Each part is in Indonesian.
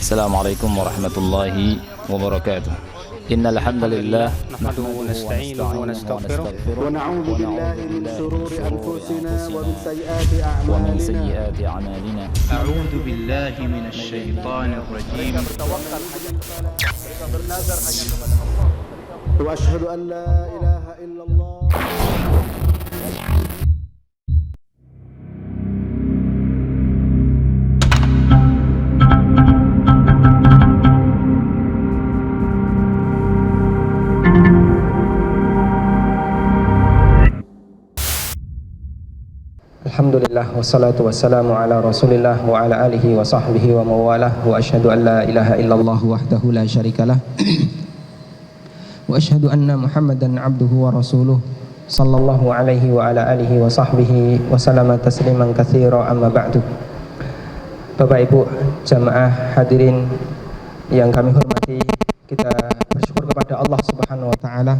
Assalamualaikum warahmatullahi wabarakatuh. Innal hamdalillah nahmaduhu wa nasta'inuhu wa nastaghfiruh wa na'udzu billahi min shururi anfusina wa min sayyiati a'malina. A'udzu billahi minasy syaithanir rajim. Wa asyhadu an la ilaha illallah. Alhamdulillah wassalatu wassalamu ala Rasulillah wa ala alihi wa sahbihi wa mawalah wa asyhadu an la ilaha illallah wahdahu la syarikalah wa asyhadu anna Muhammadan abduhu wa rasuluh sallallahu alaihi wa ala alihi wa sahbihi wa sallama tasliman katsira amma ba'du. Bapak Ibu jamaah hadirin yang kami hormati, kita bersyukur kepada Allah Subhanahu wa taala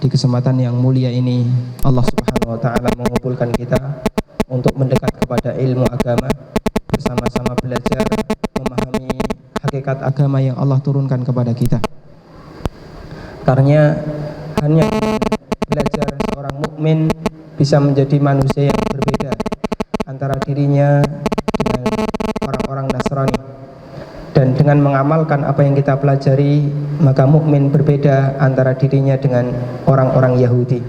di kesempatan yang mulia ini Allah Subhanahu wa taala mengumpulkan kita untuk mendekat kepada ilmu agama, bersama-sama belajar memahami hakikat agama yang Allah turunkan kepada kita. Karena hanya belajar seorang mukmin bisa menjadi manusia yang berbeda antara dirinya dengan orang-orang Nasrani. Dan dengan mengamalkan apa yang kita pelajari, maka mukmin berbeda antara dirinya dengan orang-orang Yahudi.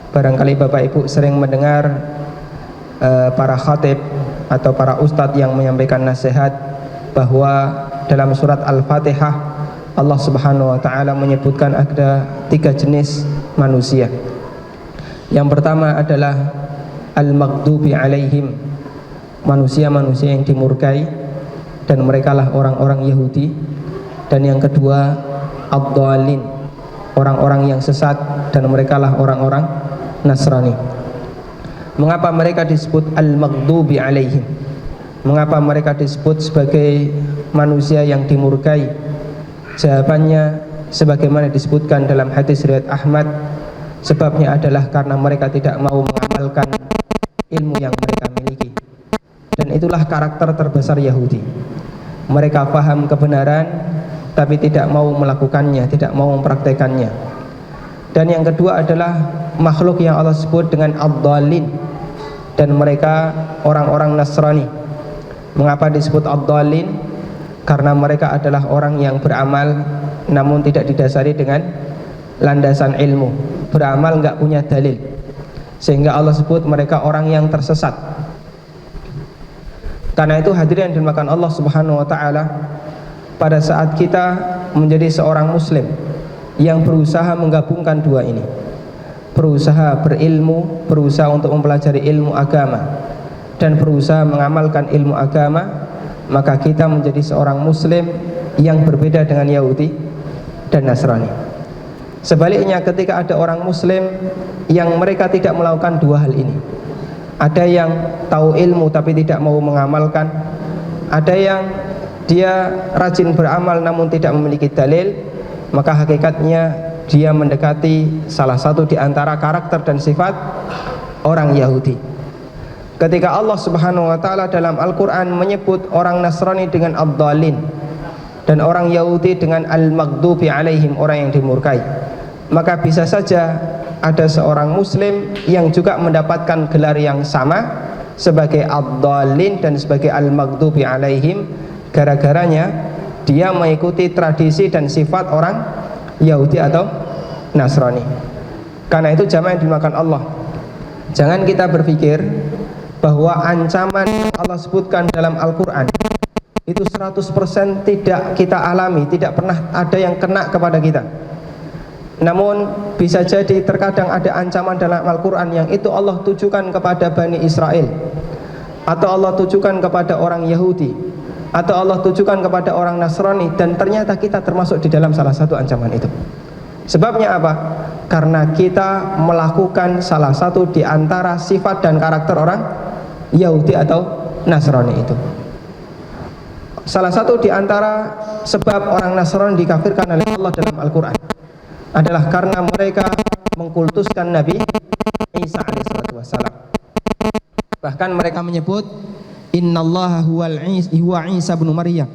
Barangkali Bapak Ibu sering mendengar para khatib atau para ustadz yang menyampaikan nasihat bahwa dalam surat Al-Fatihah Allah Subhanahu wa taala menyebutkan ada 3 jenis manusia. Yang pertama adalah al-maghdubi alaihim, manusia-manusia yang dimurkai, dan merekalah orang-orang Yahudi. Dan yang kedua ad-dhalin, orang-orang yang sesat, dan merekalah orang-orang Nasrani. Mengapa mereka disebut al-maghdubi alaihim? Mengapa mereka disebut sebagai manusia yang dimurkai? Jawabannya sebagaimana disebutkan dalam hadis riwayat Ahmad, sebabnya adalah karena mereka tidak mau mengamalkan ilmu yang mereka miliki. Dan itulah karakter terbesar Yahudi. Mereka paham kebenaran tapi tidak mau melakukannya, tidak mau mempraktekannya. Dan yang kedua adalah makhluk yang Allah sebut dengan ad-dhalin, dan mereka orang-orang Nasrani. Mengapa disebut ad-dhalin? Karena mereka adalah orang yang beramal namun tidak didasari dengan landasan ilmu, beramal enggak punya dalil, sehingga Allah sebut mereka orang yang tersesat. Karena itu hadirin yang dimuliakan Allah Subhanahu wa taala, pada saat kita menjadi seorang muslim yang berusaha menggabungkan dua ini, berusaha berilmu, berusaha untuk mempelajari ilmu agama, dan berusaha mengamalkan ilmu agama, maka kita menjadi seorang muslim yang berbeda dengan Yahudi dan Nasrani. Sebaliknya, ketika ada orang muslim yang mereka tidak melakukan dua hal ini, ada yang tahu ilmu tapi tidak mau mengamalkan, ada yang dia rajin beramal namun tidak memiliki dalil, maka hakikatnya dia mendekati salah satu di antara karakter dan sifat orang Yahudi. Ketika Allah Subhanahu wa taala dalam Al-Qur'an menyebut orang Nasrani dengan ad-dhalin dan orang Yahudi dengan al-maghdubi alaihim, orang yang dimurkai, maka bisa saja ada seorang muslim yang juga mendapatkan gelar yang sama sebagai ad-dhalin dan sebagai al-maghdubi alaihim, gara-garanya dia mengikuti tradisi dan sifat orang Yahudi atau Nasrani. Karena itu jamaah yang dimakan Allah, jangan kita berpikir bahwa ancaman yang Allah sebutkan dalam Al-Quran itu 100% tidak kita alami, tidak pernah ada yang kena kepada kita. Namun bisa jadi terkadang ada ancaman dalam Al-Quran yang itu Allah tujukan kepada Bani Israel, atau Allah tujukan kepada orang Yahudi, atau Allah tujukan kepada orang Nasrani, dan ternyata kita termasuk di dalam salah satu ancaman itu. Sebabnya apa? Karena kita melakukan salah satu di antara sifat dan karakter orang Yahudi atau Nasrani itu. Salah satu di antara sebab orang Nasrani dikafirkan oleh Allah dalam Al-Quran adalah karena mereka mengkultuskan Nabi Isa alaihissalam. Bahkan mereka menyebut innallaha huwa Isa bin Maryam,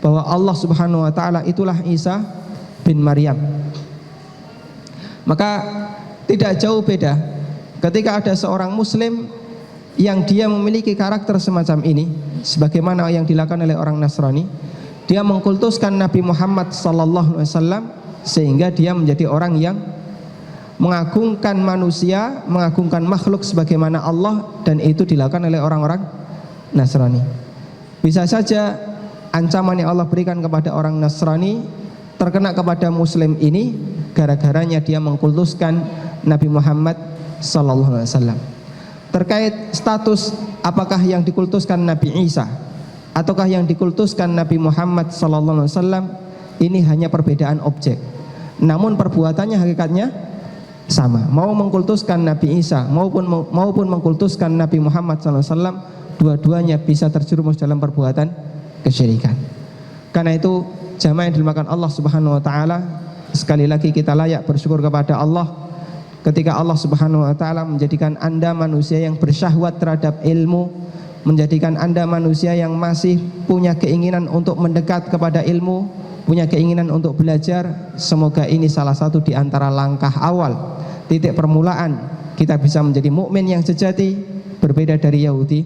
bahwa Allah Subhanahu wa taala itulah Isa bin Maryam. Maka tidak jauh beda ketika ada seorang muslim yang dia memiliki karakter semacam ini, sebagaimana yang dilakukan oleh orang Nasrani. Dia mengkultuskan Nabi Muhammad sallallahu alaihi wasallam sehingga dia menjadi orang yang mengagungkan manusia, mengagungkan makhluk sebagaimana Allah, dan itu dilakukan oleh orang-orang Nasrani. Bisa saja ancaman yang Allah berikan kepada orang Nasrani terkena kepada muslim ini gara-garanya dia mengkultuskan Nabi Muhammad sallallahu alaihi wasallam. Terkait status apakah yang dikultuskan Nabi Isa ataukah yang dikultuskan Nabi Muhammad sallallahu alaihi wasallam, ini hanya perbedaan objek. Namun perbuatannya hakikatnya sama. Mau mengkultuskan Nabi Isa maupun mengkultuskan Nabi Muhammad sallallahu alaihi wasallam, dua-duanya bisa terjerumus dalam perbuatan kesyirikan. Karena itu jamaah yang dimuliakan Allah Subhanahu wa taala, sekali lagi kita layak bersyukur kepada Allah ketika Allah Subhanahu wa taala menjadikan Anda manusia yang bersyahwat terhadap ilmu, menjadikan Anda manusia yang masih punya keinginan untuk mendekat kepada ilmu, punya keinginan untuk belajar. Semoga ini salah satu di antara langkah awal, titik permulaan kita bisa menjadi mukmin yang sejati, berbeda dari Yahudi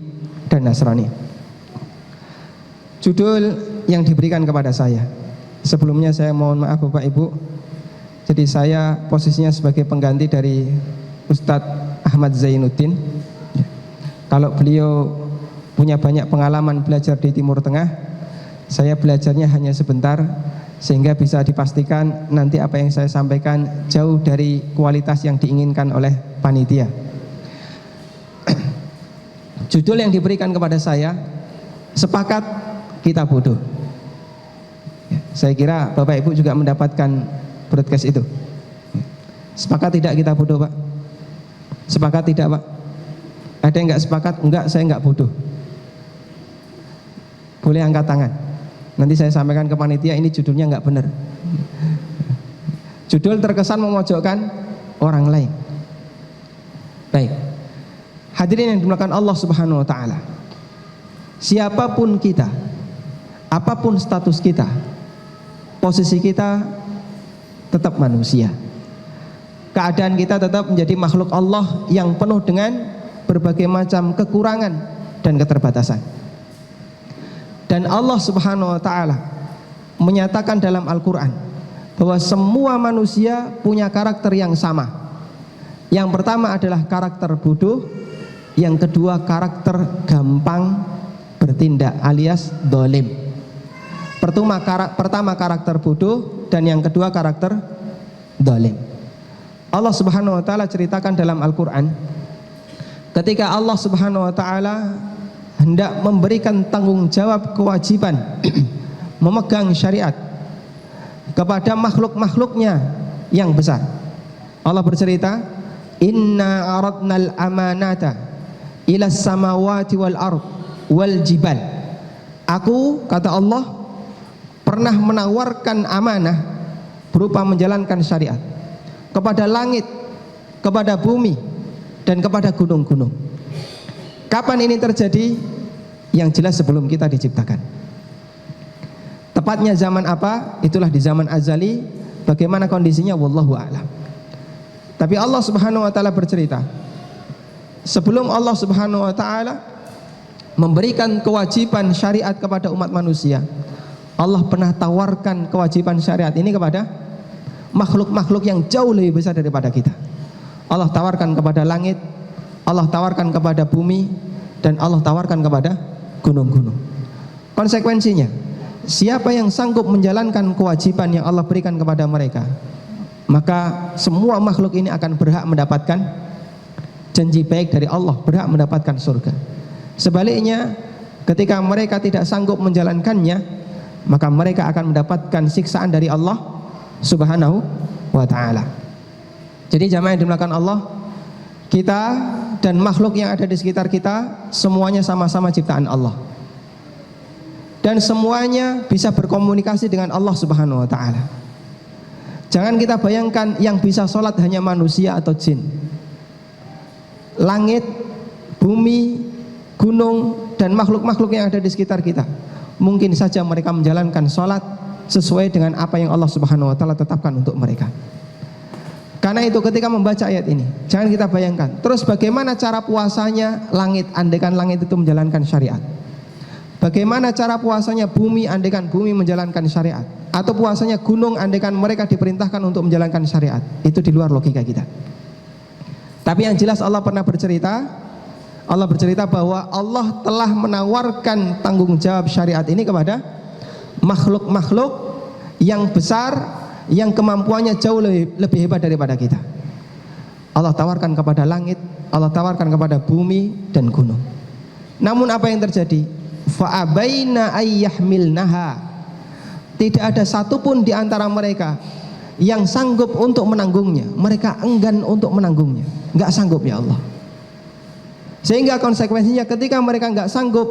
dan Nasrani. Judul yang diberikan kepada saya, sebelumnya saya mohon maaf Bapak Ibu, jadi saya posisinya sebagai pengganti dari Ustadz Ahmad Zainuddin. Kalau beliau punya banyak pengalaman belajar di Timur Tengah, saya belajarnya hanya sebentar, sehingga bisa dipastikan nanti apa yang saya sampaikan jauh dari kualitas yang diinginkan oleh panitia. Judul yang diberikan kepada saya, sepakat kita bodoh. Saya kira Bapak Ibu juga mendapatkan broadcast itu. Sepakat tidak kita bodoh, Pak? Sepakat tidak, Pak? Ada yang enggak sepakat? Enggak, saya enggak bodoh. Boleh angkat tangan. Nanti saya sampaikan ke panitia, ini judulnya enggak benar. Judul terkesan memojokkan orang lain. Baik. Hadirin yang dimuliakan Allah Subhanahu wa taala. Siapapun kita, apapun status kita, posisi kita tetap manusia. Keadaan kita tetap menjadi makhluk Allah yang penuh dengan berbagai macam kekurangan dan keterbatasan. Dan Allah Subhanahu wa taala menyatakan dalam Al-Qur'an bahwa semua manusia punya karakter yang sama. Yang pertama adalah karakter bodoh, yang kedua karakter gampang bertindak alias dolim. Pertama karakter bodoh, dan yang kedua karakter dolim. Allah Subhanahu wa taala ceritakan dalam Al-Qur'an ketika Allah Subhanahu wa taala hendak memberikan tanggung jawab kewajiban memegang syariat kepada makhluk-makhluknya yang besar. Allah bercerita, inna aradnal amanata ila samawati wal ard wal jibal. Aku, kata Allah, pernah menawarkan amanah berupa menjalankan syariat kepada langit, kepada bumi, dan kepada gunung-gunung. Kapan ini terjadi? Yang jelas sebelum kita diciptakan. Tepatnya zaman apa? Itulah di zaman azali. Bagaimana kondisinya? Wallahu a'lam. Tapi Allah Subhanahu wa taala bercerita, sebelum Allah Subhanahu wa taala memberikan kewajiban syariat kepada umat manusia, Allah pernah tawarkan kewajiban syariat ini kepada makhluk-makhluk yang jauh lebih besar daripada kita. Allah tawarkan kepada langit, Allah tawarkan kepada bumi, dan Allah tawarkan kepada gunung-gunung. Konsekuensinya, siapa yang sanggup menjalankan kewajiban yang Allah berikan kepada mereka, maka semua makhluk ini akan berhak mendapatkan janji baik dari Allah, berhak mendapatkan surga. Sebaliknya, ketika mereka tidak sanggup menjalankannya, maka mereka akan mendapatkan siksaan dari Allah Subhanahu wa ta'ala. Jadi jamaah yang dimuliakan Allah, kita dan makhluk yang ada di sekitar kita semuanya sama-sama ciptaan Allah, dan semuanya bisa berkomunikasi dengan Allah Subhanahu wa ta'ala. Jangan kita bayangkan yang bisa sholat hanya manusia atau jin. Langit, bumi, gunung, dan makhluk-makhluk yang ada di sekitar kita. Mungkin saja mereka menjalankan sholat sesuai dengan apa yang Allah Subhanahu wa Ta'ala tetapkan untuk mereka. Karena itu ketika membaca ayat ini, jangan kita bayangkan terus bagaimana cara puasanya langit, andaikan langit itu menjalankan syariat. Bagaimana cara puasanya bumi, andaikan bumi menjalankan syariat. Atau puasanya gunung, andaikan mereka diperintahkan untuk menjalankan syariat. Itu di luar logika kita. Tapi yang jelas Allah pernah bercerita, Allah bercerita bahwa Allah telah menawarkan tanggung jawab syariat ini kepada makhluk-makhluk yang besar, yang kemampuannya jauh lebih hebat daripada kita. Allah tawarkan kepada langit, Allah tawarkan kepada bumi dan gunung. Namun apa yang terjadi? Fa'abaina ayyahmilnaha. Tidak ada satupun di antara mereka yang sanggup untuk menanggungnya. Mereka enggan untuk menanggungnya. Enggak sanggup ya Allah. Sehingga konsekuensinya ketika mereka enggak sanggup,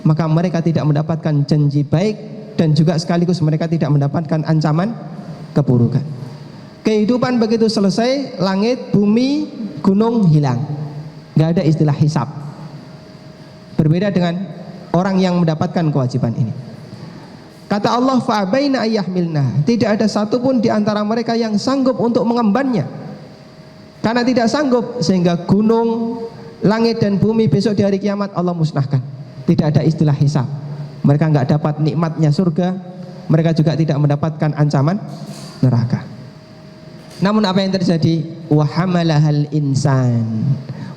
maka mereka tidak mendapatkan janji baik, dan juga sekaligus mereka tidak mendapatkan ancaman keburukan. Kehidupan begitu selesai, langit, bumi, gunung hilang. Enggak ada istilah hisab. Berbeda dengan orang yang mendapatkan kewajiban ini. Kata Allah, fa'abaina ayyahmilna. Tidak ada satupun di antara mereka yang sanggup untuk mengembannya. Karena tidak sanggup, sehingga gunung, langit dan bumi besok di hari kiamat Allah musnahkan. Tidak ada istilah hisab. Mereka enggak dapat nikmatnya surga, mereka juga tidak mendapatkan ancaman neraka. Namun apa yang terjadi? Wa hamalahal insan.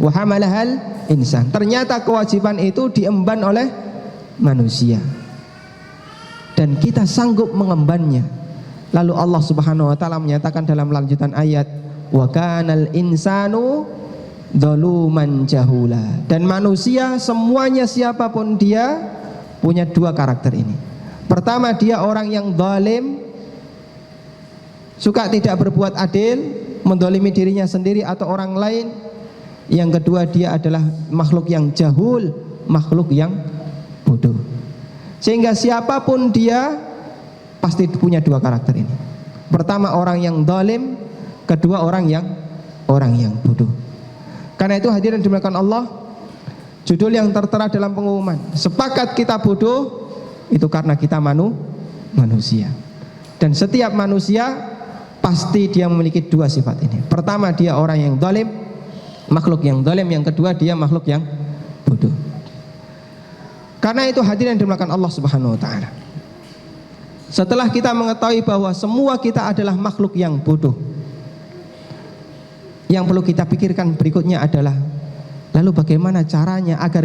Wa hamalahal insan. Ternyata kewajiban itu diemban oleh manusia. Dan kita sanggup mengembannya. Lalu Allah Subhanahu wa taala menyatakan dalam lanjutan ayat, wa kanal insanu dzaluman jahula. Dan manusia semuanya siapapun dia punya dua karakter ini. Pertama, dia orang yang zalim, suka tidak berbuat adil, mendolimi dirinya sendiri atau orang lain. Yang kedua, dia adalah makhluk yang jahul, makhluk yang bodoh. Sehingga siapapun dia pasti punya dua karakter ini. Pertama orang yang zalim, kedua orang yang bodoh. Karena itu hadirin dimuliakan Allah, judul yang tertera dalam pengumuman, sepakat kita bodoh, itu karena kita manusia. Dan setiap manusia pasti dia memiliki dua sifat ini. Pertama, dia orang yang zalim, makhluk yang zalim. Yang kedua, dia makhluk yang bodoh. Karena itu hadirin dimuliakan Allah Subhanahu wa taala, setelah kita mengetahui bahwa semua kita adalah makhluk yang bodoh, yang perlu kita pikirkan berikutnya adalah, lalu bagaimana caranya agar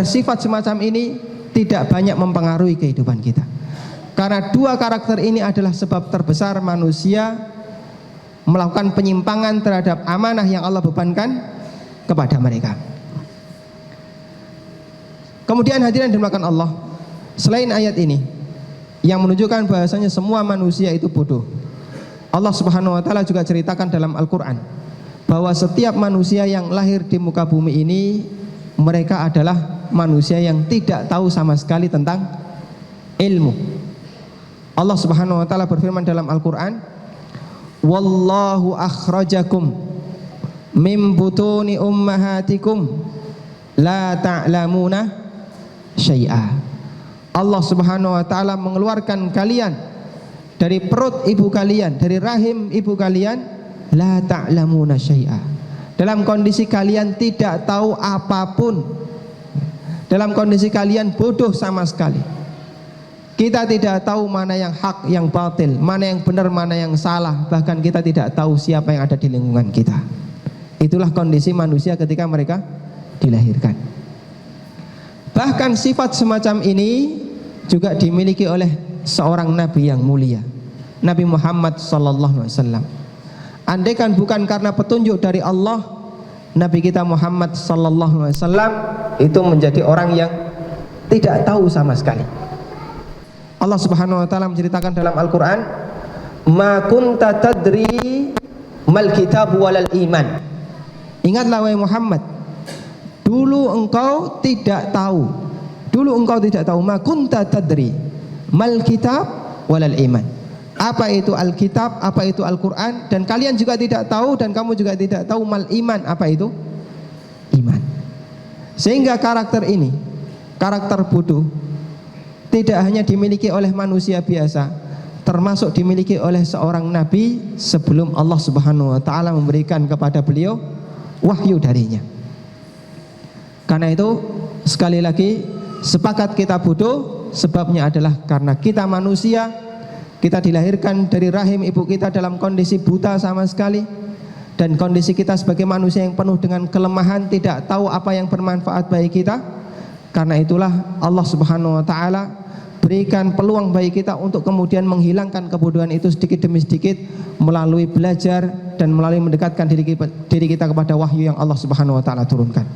sifat semacam ini tidak banyak mempengaruhi kehidupan kita. Karena dua karakter ini adalah sebab terbesar manusia melakukan penyimpangan terhadap amanah yang Allah bebankan kepada mereka. Kemudian hadirin dimuliakan Allah, selain ayat ini yang menunjukkan bahasanya semua manusia itu bodoh, Allah Subhanahu wa taala juga ceritakan dalam Al-Qur'an bahwa setiap manusia yang lahir di muka bumi ini, mereka adalah manusia yang tidak tahu sama sekali tentang ilmu. Allah Subhanahu wa taala berfirman dalam Al-Qur'an, wallahu akhrajakum mim butuni ummahatikum la ta'lamuna syai'a. Allah Subhanahu wa taala mengeluarkan kalian dari perut ibu kalian, dari rahim ibu kalian, la ta'lamuna syai'a, dalam kondisi kalian tidak tahu apapun, dalam kondisi kalian bodoh sama sekali. Kita tidak tahu mana yang hak, yang batil, mana yang benar, mana yang salah. Bahkan kita tidak tahu siapa yang ada di lingkungan kita. Itulah kondisi manusia ketika mereka dilahirkan. Bahkan sifat semacam ini juga dimiliki oleh seorang nabi yang mulia, Nabi Muhammad sallallahu alaihi wasallam. Andaikan bukan karena petunjuk dari Allah, Nabi kita Muhammad sallallahu alaihi wasallam itu menjadi orang yang tidak tahu sama sekali. Allah Subhanahu wa taala menceritakan dalam Al-Qur'an, "Ma kunta tadri mal kitab walal iman." Ingatlah wahai Muhammad, dulu engkau tidak tahu, ma kunta tadri mal kitab walal iman. Apa itu Alkitab, apa itu Al-Qur'an, dan kalian juga tidak tahu, dan kamu juga tidak tahu mal iman, apa itu iman. Sehingga karakter ini, karakter bodoh, tidak hanya dimiliki oleh manusia biasa, termasuk dimiliki oleh seorang nabi sebelum Allah Subhanahu wa taala memberikan kepada beliau wahyu darinya. Karena itu sekali lagi sepakat kita bodoh, sebabnya adalah karena kita manusia, kita dilahirkan dari rahim ibu kita dalam kondisi buta sama sekali, dan kondisi kita sebagai manusia yang penuh dengan kelemahan, tidak tahu apa yang bermanfaat bagi kita. Karena itulah Allah Subhanahu wa taala berikan peluang bagi kita untuk kemudian menghilangkan kebodohan itu sedikit demi sedikit melalui belajar dan melalui mendekatkan diri kita kepada wahyu yang Allah Subhanahu wa taala turunkan.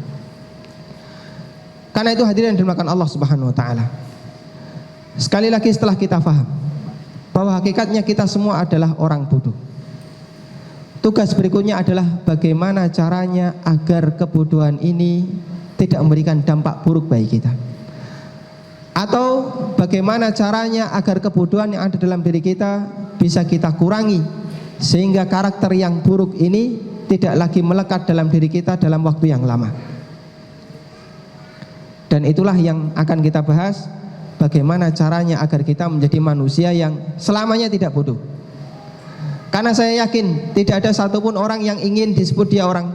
Karena itu hadirin yang dimuliakan Allah Subhanahu wa taala, sekali lagi setelah kita faham bahwa hakikatnya kita semua adalah orang bodoh, tugas berikutnya adalah bagaimana caranya agar kebodohan ini tidak memberikan dampak buruk bagi kita, atau bagaimana caranya agar kebodohan yang ada dalam diri kita bisa kita kurangi sehingga karakter yang buruk ini tidak lagi melekat dalam diri kita dalam waktu yang lama. Dan itulah yang akan kita bahas, bagaimana caranya agar kita menjadi manusia yang selamanya tidak bodoh. Karena saya yakin tidak ada satupun orang yang ingin disebut dia orang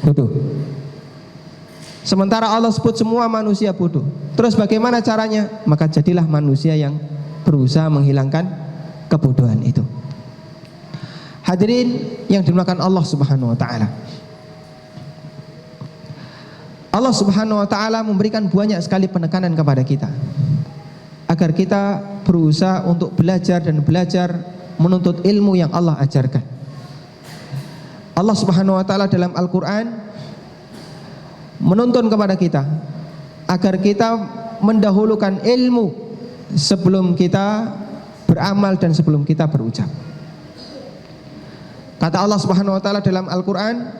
bodoh. Sementara Allah sebut semua manusia bodoh. Terus bagaimana caranya? Maka jadilah manusia yang berusaha menghilangkan kebodohan itu. Hadirin yang dimuliakan Allah Subhanahu wa taala, Allah Subhanahu wa taala memberikan banyak sekali penekanan kepada kita agar kita berusaha untuk belajar dan belajar menuntut ilmu yang Allah ajarkan. Allah Subhanahu wa taala dalam Al-Qur'an menuntun kepada kita agar kita mendahulukan ilmu sebelum kita beramal dan sebelum kita berucap. Kata Allah Subhanahu wa taala dalam Al-Qur'an,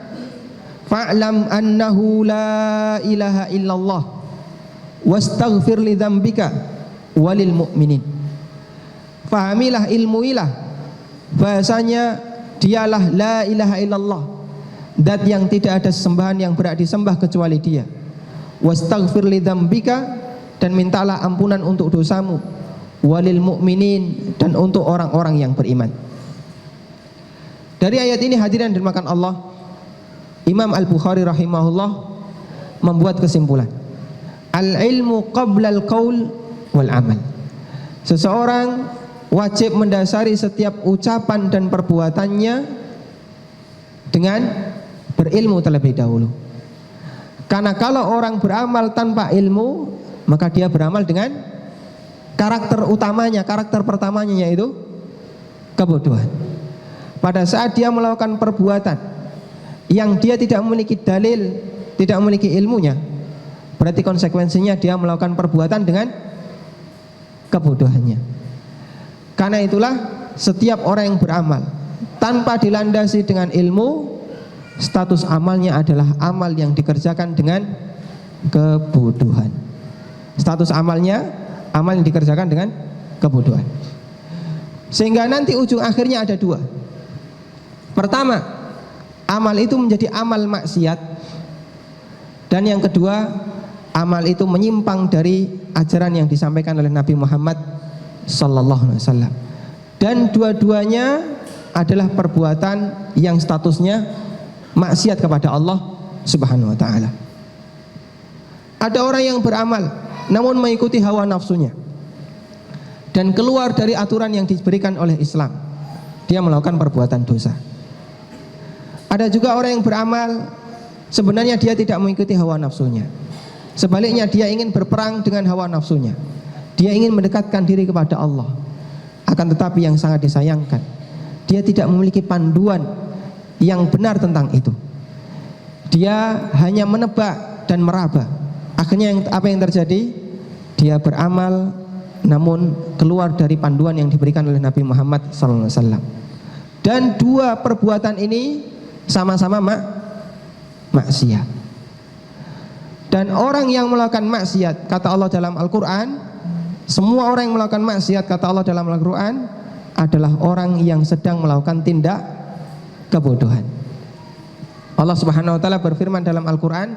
fa'lam annahu la ilaha illallah wastaghfir li dzambika walil mu'minin. Fahamilah, ilmuilah bahasanya dialah la ilaha illallah, zat yang tidak ada sembahan yang berhak disembah kecuali dia. Wastaghfir li dzambika, dan mintalah ampunan untuk dosamu, walil mu'minin, dan untuk orang-orang yang beriman. Dari ayat ini hadirin dimakan Allah, Imam Al-Bukhari rahimahullah membuat kesimpulan, al-ilmu qabla al-qaul wal amal. Seseorang wajib mendasari setiap ucapan dan perbuatannya dengan berilmu terlebih dahulu. Karena kalau orang beramal tanpa ilmu, maka dia beramal dengan karakter utamanya, karakter pertamanya, yaitu kebodohan. Pada saat dia melakukan perbuatan yang dia tidak memiliki dalil, tidak memiliki ilmunya, berarti konsekuensinya dia melakukan perbuatan dengan kebodohannya. Karena itulah setiap orang yang beramal tanpa dilandasi dengan ilmu, status amalnya adalah amal yang dikerjakan dengan kebodohan. Status amalnya amal yang dikerjakan dengan kebodohan. Sehingga nanti ujung akhirnya ada dua. Pertama, amal itu menjadi amal maksiat, dan yang kedua, amal itu menyimpang dari ajaran yang disampaikan oleh Nabi Muhammad sallallahu alaihi wasallam. Dan dua-duanya adalah perbuatan yang statusnya maksiat kepada Allah Subhanahu wa taala. Ada orang yang beramal namun mengikuti hawa nafsunya dan keluar dari aturan yang diberikan oleh Islam, dia melakukan perbuatan dosa. Ada juga orang yang beramal sebenarnya dia tidak mengikuti hawa nafsunya, sebaliknya dia ingin berperang dengan hawa nafsunya, dia ingin mendekatkan diri kepada Allah. Akan tetapi yang sangat disayangkan, dia tidak memiliki panduan yang benar tentang itu. Dia hanya menebak dan meraba. Akhirnya apa yang terjadi? Dia beramal namun keluar dari panduan yang diberikan oleh Nabi Muhammad SAW. Dan dua perbuatan ini sama-sama maksiat. Dan orang yang melakukan maksiat, kata Allah dalam Al-Quran, semua orang yang melakukan maksiat, kata Allah dalam Al-Quran, adalah orang yang sedang melakukan tindak kebodohan. Allah Subhanahu wa taala berfirman dalam Al-Quran,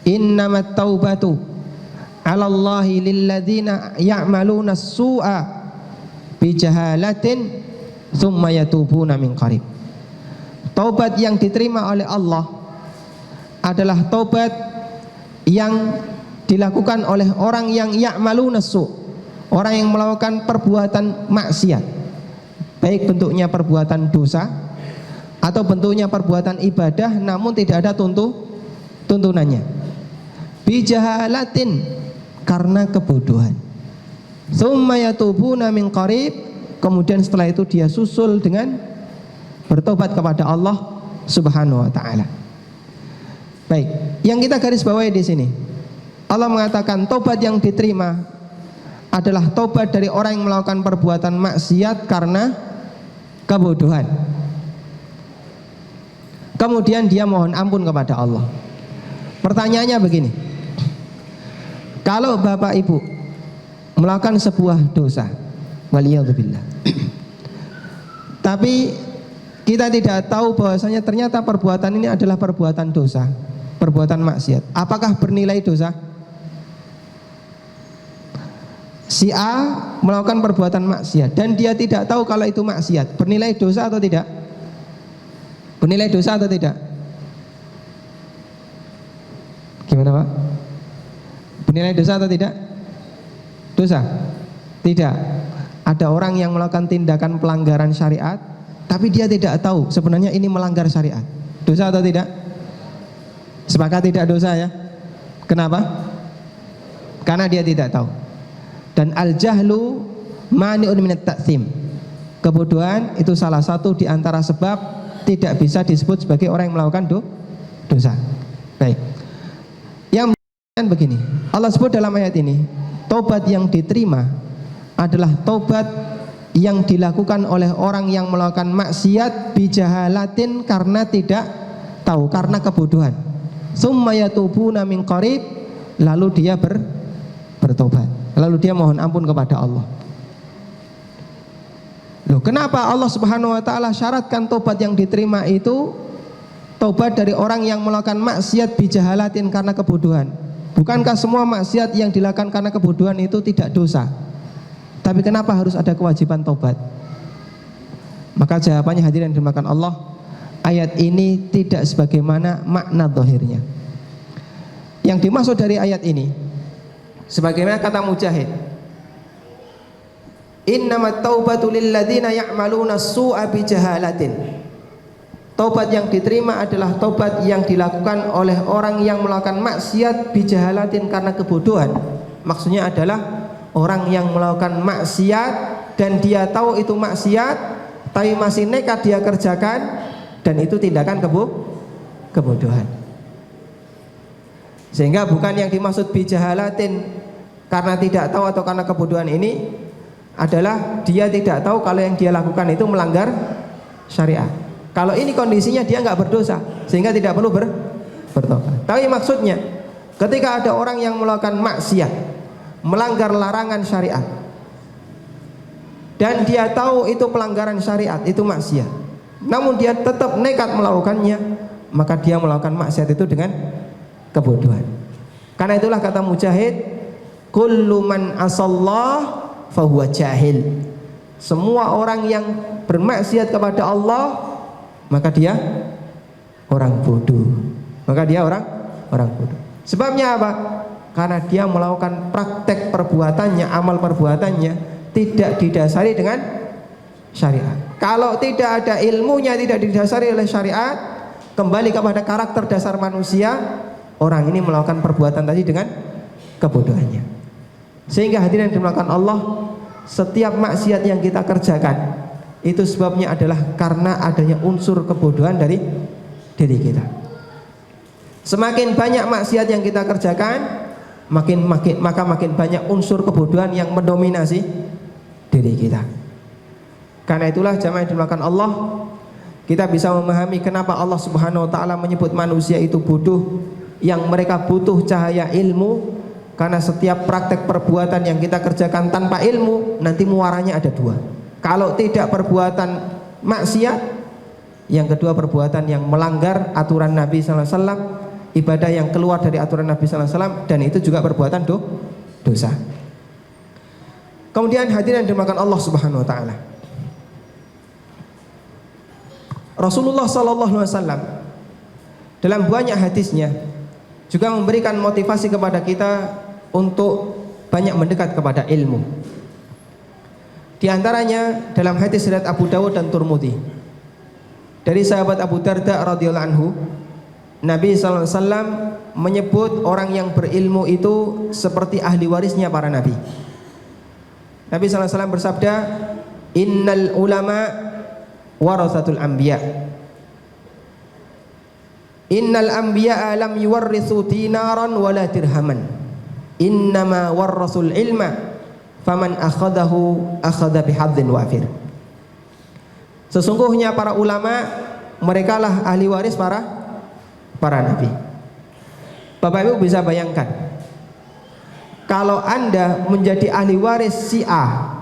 innamat taubatu 'ala Allahi lilladzina ya'maluna as-su'a bijahalatin tsumma yatubuna min qarib. Taubat yang diterima oleh Allah adalah taubat yang dilakukan oleh orang yang ya'maluna as-su', orang yang melakukan perbuatan maksiat, baik bentuknya perbuatan dosa atau bentuknya perbuatan ibadah namun tidak ada tuntunannya. Bijahalatin, karena kebodohan. Tsumma yatubuna min qarib, kemudian setelah itu dia susul dengan bertobat kepada Allah Subhanahu wa taala. Baik, yang kita garis bawahi di sini, Allah mengatakan tobat yang diterima adalah tobat dari orang yang melakukan perbuatan maksiat karena kebodohan. Kemudian dia mohon ampun kepada Allah. Pertanyaannya begini, kalau bapak ibu melakukan sebuah dosa, waliyadzubillah, tapi kita tidak tahu bahwasanya ternyata perbuatan ini adalah perbuatan dosa, perbuatan maksiat, apakah bernilai dosa? Si A melakukan perbuatan maksiat dan dia tidak tahu kalau itu maksiat, bernilai dosa atau tidak? Bernilai dosa atau tidak? Gimana Pak? Bernilai dosa atau tidak? Dosa? Tidak. Ada orang yang melakukan tindakan pelanggaran syariat, tapi dia tidak tahu sebenarnya ini melanggar syariat. Dosa atau tidak? Sepakat tidak dosa ya? Kenapa? Karena dia tidak tahu. Dan al-jahlu mani'un minat ta'tsim. Kebodohan itu salah satu di antara sebab tidak bisa disebut sebagai orang yang melakukan dosa. Baik. Yang begini, Allah sebut dalam ayat ini, tobat yang diterima adalah tobat yang dilakukan oleh orang yang melakukan maksiat bijahalatin, karena tidak tahu, karena kebodohan. Tsumma yatubuna min qarib, lalu dia bertobat, lalu dia mohon ampun kepada Allah. Loh, kenapa Allah Subhanahu wa taala syaratkan tobat yang diterima itu tobat dari orang yang melakukan maksiat bijahalatin, karena kebodohan? Bukankah semua maksiat yang dilakukan karena kebodohan itu tidak dosa? Tapi kenapa harus ada kewajiban tobat? Maka jawabannya hadirin dimakan Allah, ayat ini tidak sebagaimana makna zahirnya. Yang dimaksud dari ayat ini, sebagaimana kata Mujahid, innamat taubatu lilladzina ya'maluna as-su'a bijahalatin. Taubat yang diterima adalah taubat yang dilakukan oleh orang yang melakukan maksiat bijahalatin, karena kebodohan. Maksudnya adalah orang yang melakukan maksiat dan dia tahu itu maksiat, tapi masih nekat dia kerjakan, dan itu tindakan kebodohan. Sehingga bukan yang dimaksud bijahalatin karena tidak tahu atau karena kebodohan ini adalah dia tidak tahu kalau yang dia lakukan itu melanggar syariat. Kalau ini kondisinya dia nggak berdosa, sehingga tidak perlu bertobat. Tapi maksudnya ketika ada orang yang melakukan maksiat, melanggar larangan syariat, dan dia tahu itu pelanggaran syariat, itu maksiat, namun dia tetap nekat melakukannya, maka dia melakukan maksiat itu dengan kebodohan. Karena itulah kata Mujahid, kullu man asallah fahuwa jahil. Semua orang yang bermaksiat kepada Allah, maka dia orang bodoh. Maka dia orang bodoh. Sebabnya apa? Karena dia melakukan praktek perbuatannya, amal perbuatannya tidak didasari dengan syariat. Kalau tidak ada ilmunya, tidak didasari oleh syariat, kembali kepada karakter dasar manusia, orang ini melakukan perbuatan tadi dengan kebodohannya. Sehingga hadirin dimuliakan Allah, setiap maksiat yang kita kerjakan itu sebabnya adalah karena adanya unsur kebodohan dari diri kita. Semakin banyak maksiat yang kita kerjakan, maka makin banyak unsur kebodohan yang mendominasi diri kita. Karena itulah jamaah yang dimuliakan Allah, kita bisa memahami kenapa Allah Subhanahu wa taala menyebut manusia itu bodoh, yang mereka butuh cahaya ilmu. Karena setiap praktek perbuatan yang kita kerjakan tanpa ilmu, nanti muaranya ada dua. Kalau tidak perbuatan maksiat, yang kedua perbuatan yang melanggar aturan Nabi SAW, ibadah yang keluar dari aturan Nabi sallallahu alaihi wasallam, dan itu juga perbuatan dosa. Kemudian hadirin yang dimuliakan Allah Subhanahu wa taala, Rasulullah sallallahu alaihi wasallam dalam banyak hadisnya juga memberikan motivasi kepada kita untuk banyak mendekat kepada ilmu. Di antaranya dalam hadis riwayat Abu Dawud dan Tirmidzi dari sahabat Abu Darda radhiyallahu anhu, Nabi sallallahu alaihi wasallam menyebut orang yang berilmu itu seperti ahli warisnya para nabi. Nabi sallallahu alaihi wasallam bersabda, "Innal ulama warasatul anbiya. Innal anbiya lam yuwarrithu dinaran wala dirhaman. Innama warrasul ilma. Faman akhadahu akhadha bihadzin wafir." Sesungguhnya para ulama merekalah ahli waris para nabi. Bapak Ibu bisa bayangkan, kalau Anda menjadi ahli waris si A,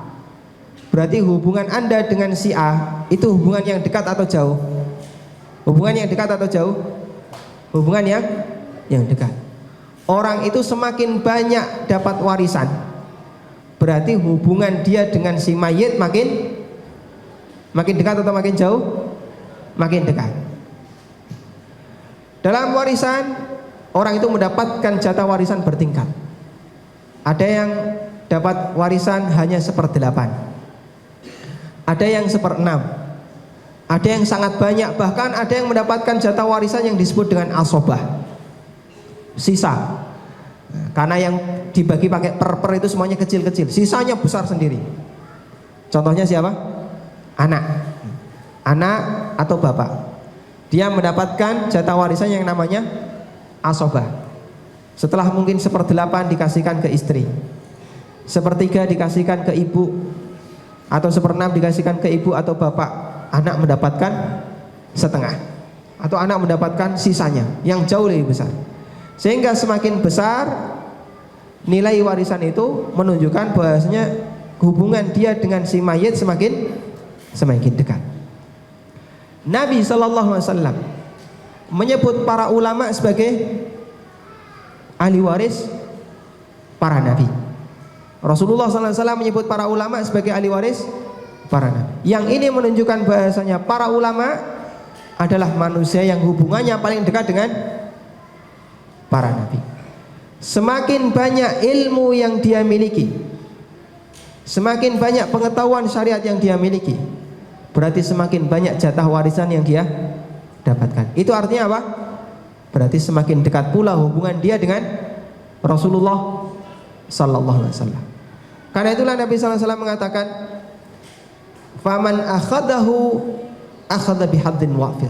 berarti hubungan Anda dengan si A itu hubungan yang dekat atau jauh? Hubungan yang dekat atau jauh? Hubungan yang dekat. Orang itu semakin banyak dapat warisan, berarti hubungan dia dengan si mayit makin dekat atau makin jauh? Makin dekat. Dalam warisan, orang itu mendapatkan jatah warisan bertingkat. Ada yang dapat warisan hanya 1/8, ada yang 1/6, ada yang sangat banyak, bahkan ada yang mendapatkan jatah warisan yang disebut dengan asobah, sisa. Karena yang dibagi pakai per itu semuanya kecil-kecil, sisanya besar sendiri. Contohnya siapa? Anak atau bapak. Dia mendapatkan jatah warisan yang namanya asobah. Setelah mungkin 1/8 dikasihkan ke istri, 1/3 dikasihkan ke ibu, atau 1/6 dikasihkan ke ibu atau bapak. Anak mendapatkan setengah, atau anak mendapatkan sisanya yang jauh lebih besar. Sehingga semakin besar nilai warisan itu menunjukkan bahwasanya hubungan dia dengan si mayit semakin dekat. Nabi sallallahu alaihi wasallam menyebut para ulama sebagai ahli waris para nabi. Rasulullah sallallahu alaihi wasallam menyebut para ulama sebagai ahli waris para nabi. Yang ini menunjukkan bahasanya para ulama adalah manusia yang hubungannya paling dekat dengan para nabi. Semakin banyak ilmu yang dia miliki, semakin banyak pengetahuan syariat yang dia miliki, berarti semakin banyak jatah warisan yang dia dapatkan. Itu artinya apa? Berarti semakin dekat pula hubungan dia dengan Rasulullah sallallahu alaihi wasallam. Karena itulah Nabi sallallahu alaihi wasallam mengatakan, "Faman akhadahu akhadha bihadzin wafir."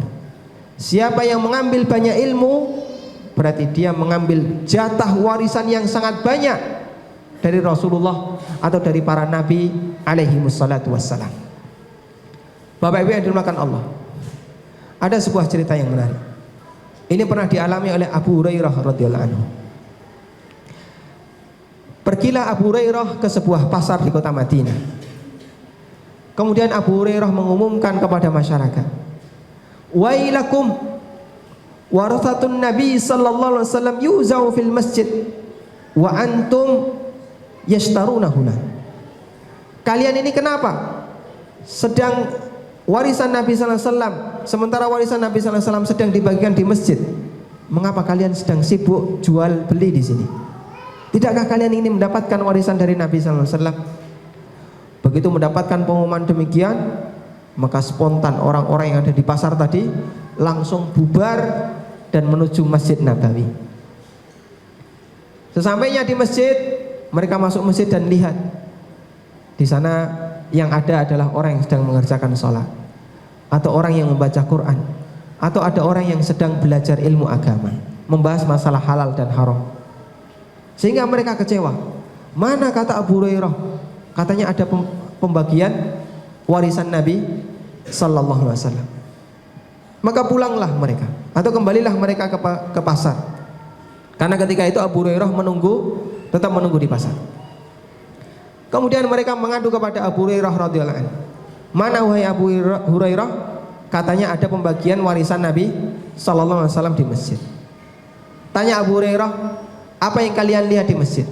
Siapa yang mengambil banyak ilmu, berarti dia mengambil jatah warisan yang sangat banyak dari Rasulullah atau dari para nabi alaihi wassalatu wassalam. Bapak Ibu yang dimuliakan Allah, ada sebuah cerita yang menarik. Ini pernah dialami oleh Abu Hurairah radhiyallahu anhu. Pergilah Abu Hurairah ke sebuah pasar di kota Madinah. Kemudian Abu Hurairah mengumumkan kepada masyarakat, "Wailakum, warathatun Nabi sallallahu alaihi wasallam yuzau fil masjid wa antum yashtaruna huna." Kalian ini kenapa sedang warisan Nabi sallallahu alaihi wasallam, sementara warisan Nabi sallallahu alaihi wasallam sedang dibagikan di masjid? Mengapa kalian sedang sibuk jual beli di sini? Tidakkah kalian ini mendapatkan warisan dari Nabi sallallahu alaihi wasallam? Begitu mendapatkan pengumuman demikian, maka spontan orang-orang yang ada di pasar tadi langsung bubar dan menuju Masjid Nabawi. Sesampainya di masjid, mereka masuk masjid dan lihat di sana yang ada adalah orang yang sedang mengerjakan sholat, atau orang yang membaca Quran, atau ada orang yang sedang belajar ilmu agama, membahas masalah halal dan haram. Sehingga mereka kecewa. Mana kata Abu Hurairah, katanya ada pembagian warisan Nabi sallallahu alaihi wasallam. Maka pulanglah mereka, atau kembalilah mereka ke pasar. Karena ketika itu Abu Hurairah tetap menunggu di pasar. Kemudian mereka mengadu kepada Abu Hurairah radhiyallahu anhu. "Mana wahai Abu Hurairah, katanya ada pembagian warisan Nabi sallallahu alaihi wasallam di masjid." Tanya Abu Hurairah, apa yang kalian lihat di masjid?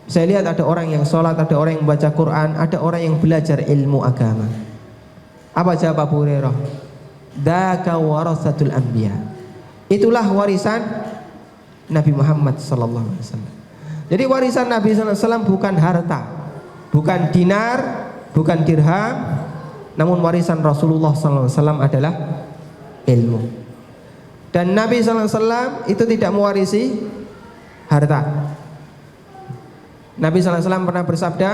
Saya lihat ada orang yang sholat, ada orang yang membaca Quran, ada orang yang belajar ilmu agama. Apa jawab Abu Hurairah? Dzaka warasatul anbiya. Itulah warisan Nabi Muhammad sallallahu alaihi wasallam. Jadi warisan Nabi sallallahu alaihi wasallam bukan harta, bukan dinar, bukan dirham, namun warisan Rasulullah sallallahu alaihi wasallam adalah ilmu. Dan Nabi sallallahu alaihi wasallam itu tidak mewarisi harta. Nabi sallallahu alaihi wasallam pernah bersabda,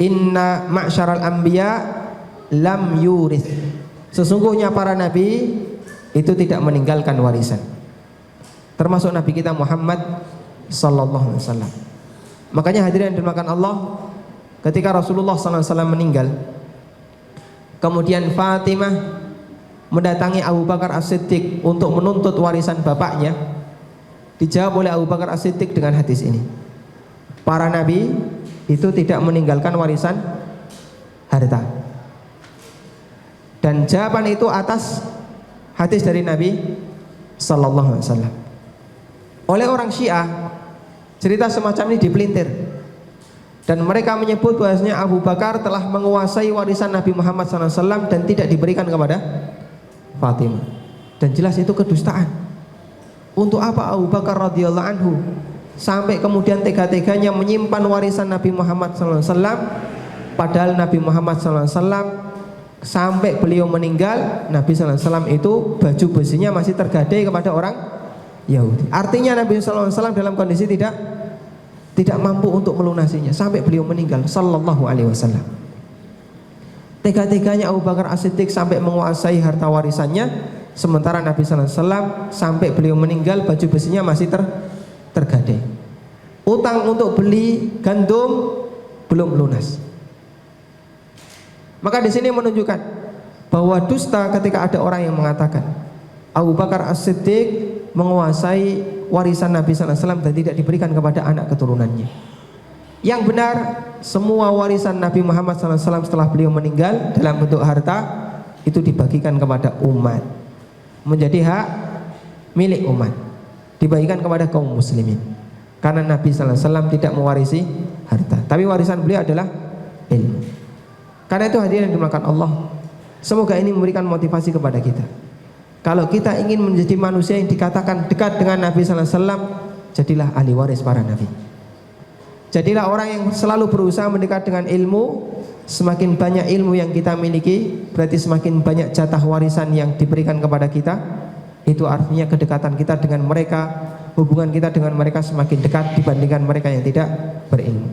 "Inna ma'syaral anbiya lam yurith." Sesungguhnya para nabi itu tidak meninggalkan warisan. Termasuk Nabi kita Muhammad sallallahu alaihi wasallam. Makanya hadirin yang dimuliakan Allah, ketika Rasulullah sallallahu alaihi wasallam meninggal, kemudian Fatimah mendatangi Abu Bakar As-Siddiq untuk menuntut warisan bapaknya, dijawab oleh Abu Bakar As-Siddiq dengan hadis ini. Para nabi itu tidak meninggalkan warisan harta. Dan jawaban itu atas hadis dari Nabi sallallahu alaihi wasallam. Oleh orang Syiah, cerita semacam ini dipelintir. Dan mereka menyebut bahwasanya Abu Bakar telah menguasai warisan Nabi Muhammad sallallahu alaihi wasallam dan tidak diberikan kepada Fatimah. Dan jelas itu kedustaan. Untuk apa Abu Bakar radhiyallahu anhu sampai kemudian tega-teganya menyimpan warisan Nabi Muhammad sallallahu alaihi wasallam, padahal Nabi Muhammad sallallahu alaihi wasallam sampai beliau meninggal, Nabi sallallahu alaihi wasallam itu baju besinya masih tergadai kepada orang Yahudi. Artinya Nabi sallallahu alaihi wasallam dalam kondisi tidak mampu untuk melunasinya sampai beliau meninggal sallallahu alaihi wasallam. Tega-teganya Abu Bakar As-Siddiq sampai menguasai harta warisannya, sementara Nabi sallallahu alaihi wasallam sampai beliau meninggal baju besinya masih tergadai. Utang untuk beli gandum belum lunas. Maka di sini menunjukkan bahwa dusta ketika ada orang yang mengatakan Abu Bakar As-Siddiq menguasai warisan Nabi sallallahu alaihi wasallam dan tidak diberikan kepada anak keturunannya. Yang benar, semua warisan Nabi Muhammad sallallahu alaihi wasallam setelah beliau meninggal dalam bentuk harta itu dibagikan kepada umat, menjadi hak milik umat, dibagikan kepada kaum muslimin. Karena Nabi sallallahu alaihi wasallam tidak mewarisi harta, tapi warisan beliau adalah ilmu. Karena itu hadirin yang dimuliakan Allah, semoga ini memberikan motivasi kepada kita. Kalau kita ingin menjadi manusia yang dikatakan dekat dengan Nabi sallallahu alaihi wasallam, jadilah ahli waris para nabi. Jadilah orang yang selalu berusaha mendekat dengan ilmu. Semakin banyak ilmu yang kita miliki, berarti semakin banyak jatah warisan yang diberikan kepada kita. Itu artinya kedekatan kita dengan mereka, hubungan kita dengan mereka semakin dekat dibandingkan mereka yang tidak berilmu.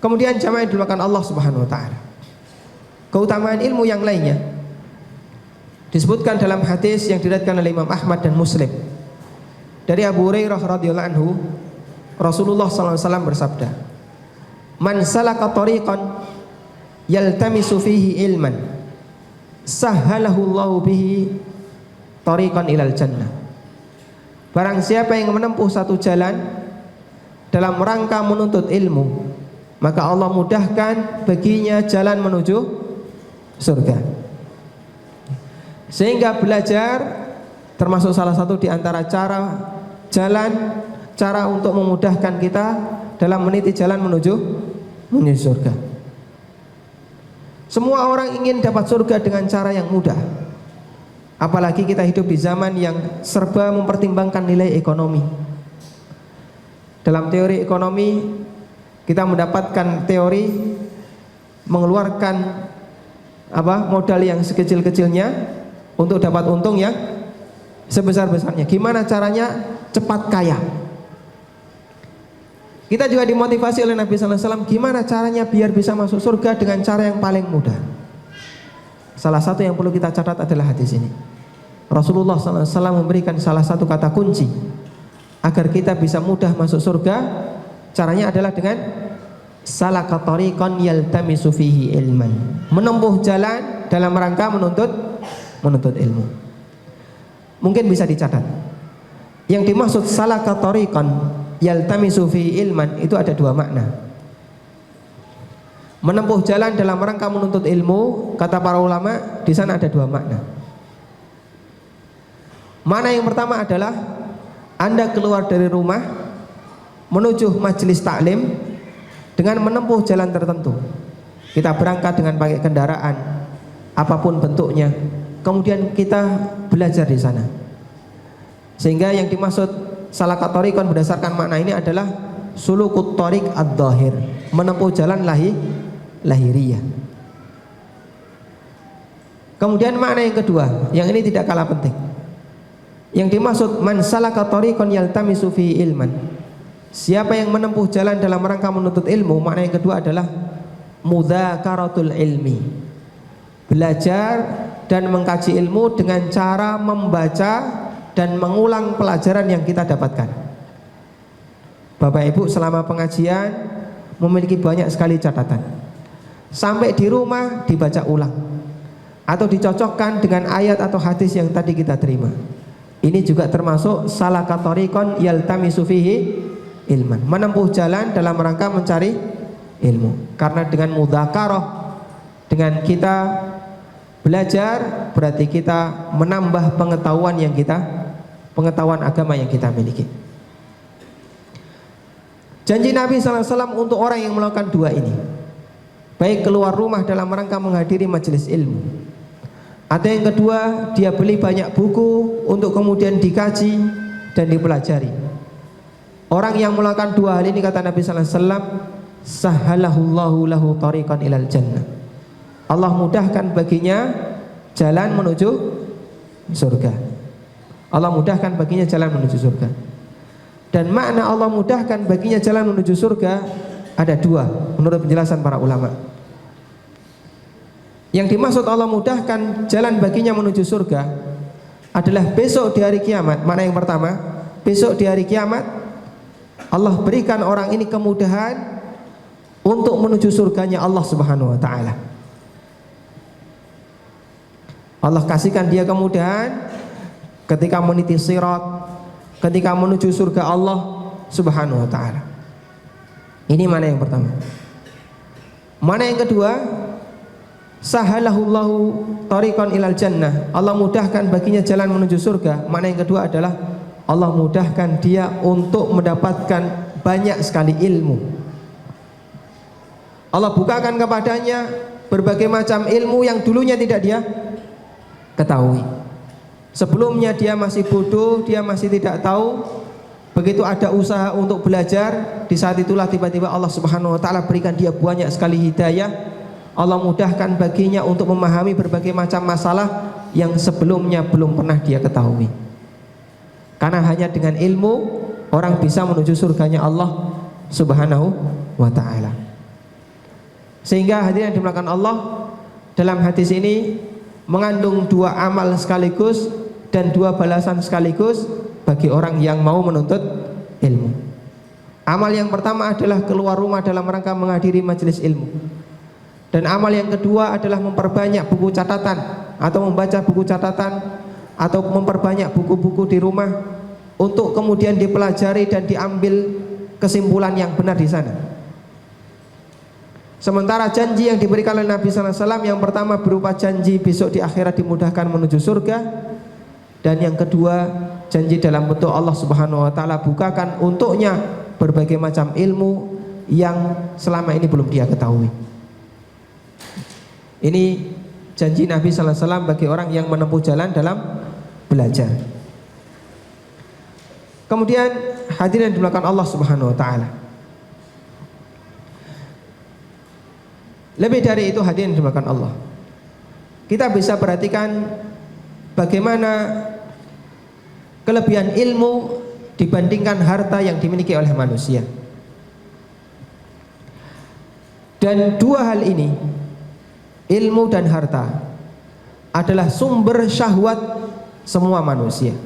Kemudian jamaah yang dimuliakan Allah Subhanahu wa taala, keutamaan ilmu yang lainnya disebutkan dalam hadis yang diriwayatkan oleh Imam Ahmad dan Muslim dari Abu Hurairah radhiyallahu anhu. Rasulullah sallallahu alaihi wasallam bersabda, "Man salaka tariqan yaltamisu fihi ilman, sahhalahu Allahu bihi tariqan ilal jannah." Barang siapa yang menempuh satu jalan dalam rangka menuntut ilmu, maka Allah mudahkan baginya jalan menuju surga. Sehingga belajar termasuk salah satu di antara cara untuk memudahkan kita dalam meniti jalan menuju surga. Semua orang ingin dapat surga dengan cara yang mudah. Apalagi kita hidup di zaman yang serba mempertimbangkan nilai ekonomi. Dalam teori ekonomi, kita mendapatkan teori mengeluarkan modal yang sekecil-kecilnya untuk dapat untung yang sebesar-besarnya. Gimana caranya cepat kaya? Kita juga dimotivasi oleh Nabi sallallahu alaihi wasallam, gimana caranya biar bisa masuk surga dengan cara yang paling mudah. Salah satu yang perlu kita catat adalah hadis ini. Rasulullah sallallahu alaihi wasallam memberikan salah satu kata kunci agar kita bisa mudah masuk surga. Caranya adalah dengan salaka tariqan yaltamisu fihi ilman, menempuh jalan dalam rangka menuntut ilmu. Mungkin bisa dicatat, yang dimaksud salaka tariqan yaltamisu fihi ilman itu ada dua makna. Menempuh jalan dalam rangka menuntut ilmu, kata para ulama, di sana ada dua makna. Makna yang pertama adalah Anda keluar dari rumah menuju majelis taklim dengan menempuh jalan tertentu. Kita berangkat dengan pakai kendaraan apapun bentuknya, kemudian kita belajar di sana. Sehingga yang dimaksud salakut thariqon berdasarkan makna ini adalah sulukut thariq ad-dhahir, menempuh jalan lahiriah. Kemudian makna yang kedua, yang ini tidak kalah penting. Yang dimaksud man salaka thariqan yaltamisu fi ilman, siapa yang menempuh jalan dalam rangka menuntut ilmu. Makna yang kedua adalah mudzakaratul ilmi, belajar dan mengkaji ilmu dengan cara membaca dan mengulang pelajaran yang kita dapatkan. Bapak Ibu selama pengajian memiliki banyak sekali catatan. Sampai di rumah dibaca ulang atau dicocokkan dengan ayat atau hadis yang tadi kita terima. Ini juga termasuk salaka thariqan yaltamisu fihi ilman, menempuh jalan dalam rangka mencari ilmu. Karena dengan mudzakarah, dengan kita belajar, berarti kita menambah pengetahuan agama yang kita miliki. Janji Nabi SAW untuk orang yang melakukan dua ini, baik keluar rumah dalam rangka menghadiri majelis ilmu, atau yang kedua dia beli banyak buku untuk kemudian dikaji dan dipelajari. Orang yang melakukan dua hal ini, kata Nabi SAW, sahalahullahu lahu thariqan ilal jannah, Allah mudahkan baginya jalan menuju surga. Allah mudahkan baginya jalan menuju surga. Dan makna Allah mudahkan baginya jalan menuju surga ada dua menurut penjelasan para ulama. Yang dimaksud Allah mudahkan jalan baginya menuju surga adalah besok di hari kiamat. Makna yang pertama, besok di hari kiamat Allah berikan orang ini kemudahan untuk menuju surganya Allah Subhanahu wa taala. Allah kasihkan dia kemudahan ketika meniti sirat, ketika menuju surga Allah Subhanahu wa taala. Ini mana yang pertama. Mana yang kedua, sahalahullahu thariqan ilal jannah, Allah mudahkan baginya jalan menuju surga. Mana yang kedua adalah Allah mudahkan dia untuk mendapatkan banyak sekali ilmu. Allah bukakan kepadanya berbagai macam ilmu yang dulunya tidak dia ketahui. Sebelumnya dia masih bodoh, dia masih tidak tahu. Begitu ada usaha untuk belajar, di saat itulah tiba-tiba Allah Subhanahu wa taala berikan dia banyak sekali hidayah. Allah mudahkan baginya untuk memahami berbagai macam masalah yang sebelumnya belum pernah dia ketahui. Karena hanya dengan ilmu orang bisa menuju surganya Allah Subhanahu wa taala. Sehingga hadirin yang dimuliakan Allah, dalam hadis ini mengandung dua amal sekaligus dan dua balasan sekaligus bagi orang yang mau menuntut ilmu. Amal yang pertama adalah keluar rumah dalam rangka menghadiri majelis ilmu. Dan amal yang kedua adalah memperbanyak buku catatan atau membaca buku catatan atau memperbanyak buku-buku di rumah untuk kemudian dipelajari dan diambil kesimpulan yang benar di sana. Sementara janji yang diberikan oleh Nabi SAW, yang pertama berupa janji besok di akhirat dimudahkan menuju surga, dan yang kedua janji dalam bentuk Allah Subhanahu wa taala bukakan untuknya berbagai macam ilmu yang selama ini belum dia ketahui. Ini janji Nabi SAW bagi orang yang menempuh jalan dalam belajar. Kemudian hadirin yang dimuliakan Allah Subhanahu wa taala, lebih dari itu hadirin yang dimuliakan Allah, kita bisa perhatikan bagaimana kelebihan ilmu dibandingkan harta yang dimiliki oleh manusia. Dan dua hal ini, ilmu dan harta, adalah sumber syahwat semua manusia.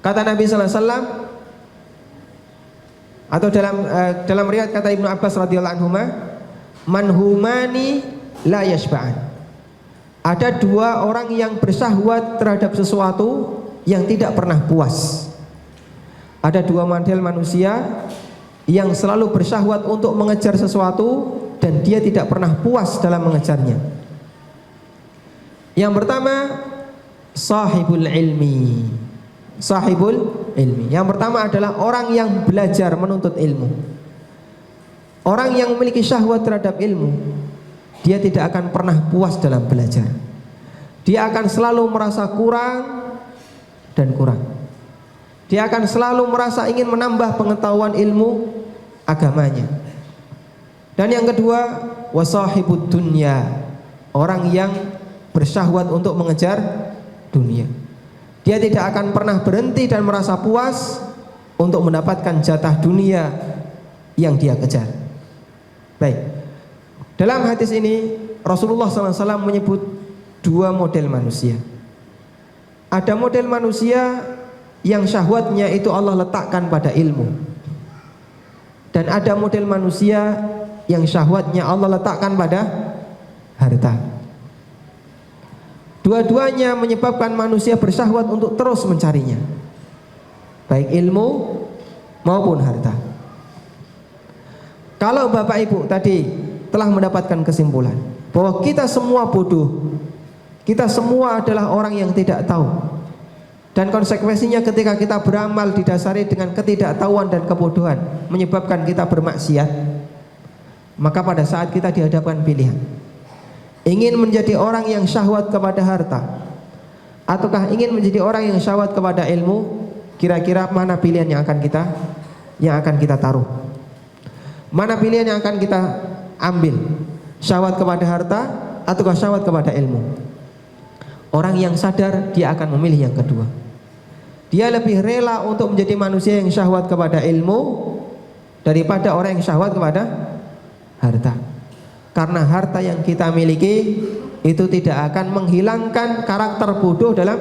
Kata Nabi SAW, atau dalam riwayat kata Ibnu Abbas radhiyallahu anhuma, manhumani la yashba'an, ada dua orang yang bersyahwat terhadap sesuatu yang tidak pernah puas. Ada dua model manusia yang selalu bersyahwat untuk mengejar sesuatu dan dia tidak pernah puas dalam mengejarnya. Yang pertama, sahibul ilmi, sahibul ilmi. Yang pertama adalah orang yang belajar menuntut ilmu. Orang yang memiliki syahwat terhadap ilmu, dia tidak akan pernah puas dalam belajar. Dia akan selalu merasa kurang dan kurang. Dia akan selalu merasa ingin menambah pengetahuan ilmu agamanya. Dan yang kedua, wasahibud dunya, orang yang bersyahwat untuk mengejar dunia. Dia tidak akan pernah berhenti dan merasa puas untuk mendapatkan jatah dunia yang dia kejar. Baik, dalam hadis ini Rasulullah SAW menyebut dua model manusia. Ada model manusia yang syahwatnya itu Allah letakkan pada ilmu, dan ada model manusia yang syahwatnya Allah letakkan pada harta. Dua-duanya menyebabkan manusia bersyahwat untuk terus mencarinya, baik ilmu maupun harta. Kalau Bapak Ibu tadi telah mendapatkan kesimpulan bahwa kita semua bodoh, kita semua adalah orang yang tidak tahu, dan konsekuensinya ketika kita beramal didasari dengan ketidaktahuan dan kebodohan menyebabkan kita bermaksiat, maka pada saat kita dihadapkan pilihan, ingin menjadi orang yang syahwat kepada harta ataukah ingin menjadi orang yang syahwat kepada ilmu, kira-kira mana pilihan yang akan kita taruh? Mana pilihan yang akan kita ambil? Syahwat kepada harta ataukah syahwat kepada ilmu? Orang yang sadar dia akan memilih yang kedua. Dia lebih rela untuk menjadi manusia yang syahwat kepada ilmu daripada orang yang syahwat kepada harta. Karena harta yang kita miliki itu tidak akan menghilangkan karakter bodoh dalam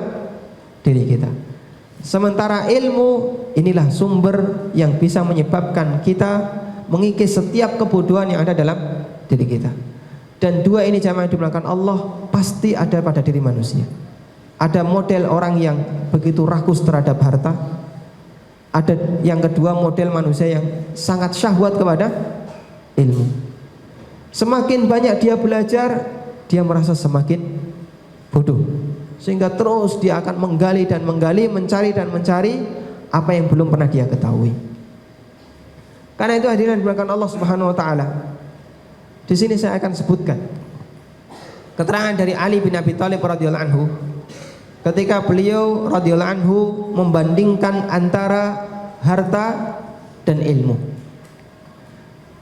diri kita. Sementara ilmu inilah sumber yang bisa menyebabkan kita mengikis setiap kebodohan yang ada dalam diri kita. Dan dua ini jamaah yang dimulakan Allah pasti ada pada diri manusia. Ada model orang yang begitu rakus terhadap harta. Ada yang kedua model manusia yang sangat syahwat kepada ilmu. Semakin banyak dia belajar, dia merasa semakin bodoh, sehingga terus dia akan menggali dan menggali, mencari dan mencari apa yang belum pernah dia ketahui. Karena itu hadirin dimulakan Allah Subhanahu wa taala. Di sini saya akan sebutkan keterangan dari Ali bin Abi Thalib radhiyallahu anhu ketika beliau radhiyallahu anhu membandingkan antara harta dan ilmu.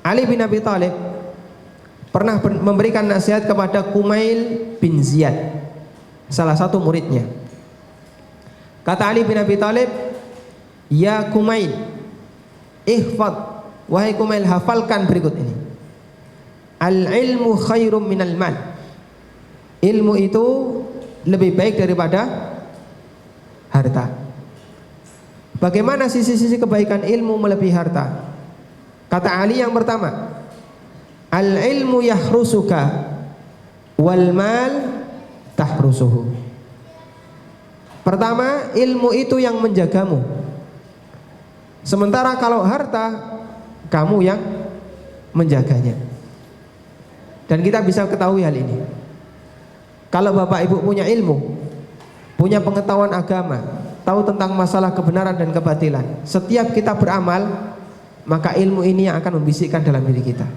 Ali bin Abi Thalib pernah memberikan nasihat kepada Kumail bin Ziyad, salah satu muridnya. Kata Ali bin Abi Thalib, "Ya Kumail, ihfad, wahai Kumail, hafalkan berikut ini. Al-ilmu khairum minal mal." Ilmu itu lebih baik daripada harta. Bagaimana sisi-sisi kebaikan ilmu melebihi harta? Kata Ali yang pertama, al-ilmu yahrusuka wal mal tahrusuhu. Pertama, ilmu itu yang menjagamu. Sementara kalau harta, kamu yang menjaganya. Dan kita bisa ketahui hal ini. Kalau Bapak Ibu punya ilmu, punya pengetahuan agama, tahu tentang masalah kebenaran dan kebatilan, setiap kita beramal, maka ilmu ini yang akan membisikkan dalam diri kita.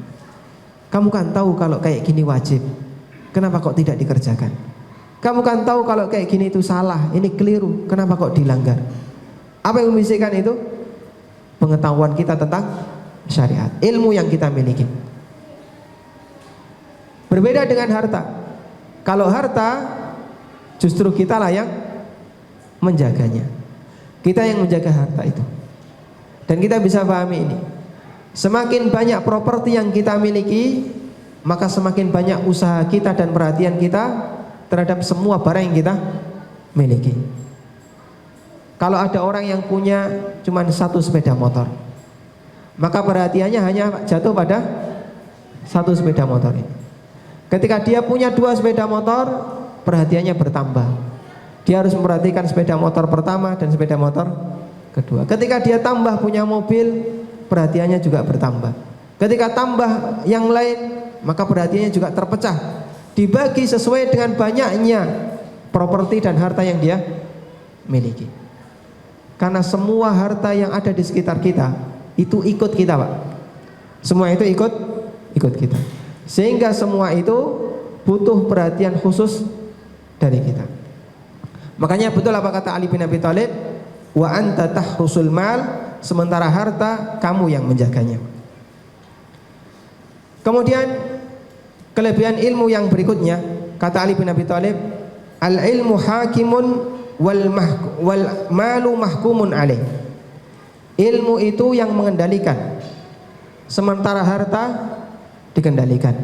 Kamu kan tahu kalau kayak gini wajib, kenapa kok tidak dikerjakan? Kamu kan tahu kalau kayak gini itu salah, ini keliru, kenapa kok dilanggar? Apa yang membisikkan itu? Pengetahuan kita tentang syariat, ilmu yang kita miliki. Berbeda dengan harta. Kalau harta, justru kita lah yang menjaganya. Kita yang menjaga harta itu. Dan kita bisa pahami ini. Semakin banyak properti yang kita miliki, maka semakin banyak usaha kita dan perhatian kita terhadap semua barang yang kita miliki. Kalau ada orang yang punya cuma satu sepeda motor, maka perhatiannya hanya jatuh pada satu sepeda motor ini. Ketika dia punya dua sepeda motor, perhatiannya bertambah. Dia harus memperhatikan sepeda motor pertama dan sepeda motor kedua. Ketika dia tambah punya mobil, perhatiannya juga bertambah. Ketika tambah yang lain, maka perhatiannya juga terpecah, dibagi sesuai dengan banyaknya properti dan harta yang dia miliki. Karena semua harta yang ada di sekitar kita itu ikut kita, Pak. Semua itu ikut kita. Sehingga semua itu butuh perhatian khusus dari kita. Makanya betul apa kata Ali bin Abi Thalib, wa anta tahrusul mal, sementara harta kamu yang menjaganya. Kemudian kelebihan ilmu yang berikutnya, kata Ali bin Abi Thalib, al ilmu hakimun wal malu mahkumun alaih. Ilmu itu yang mengendalikan, sementara harta dikendalikan.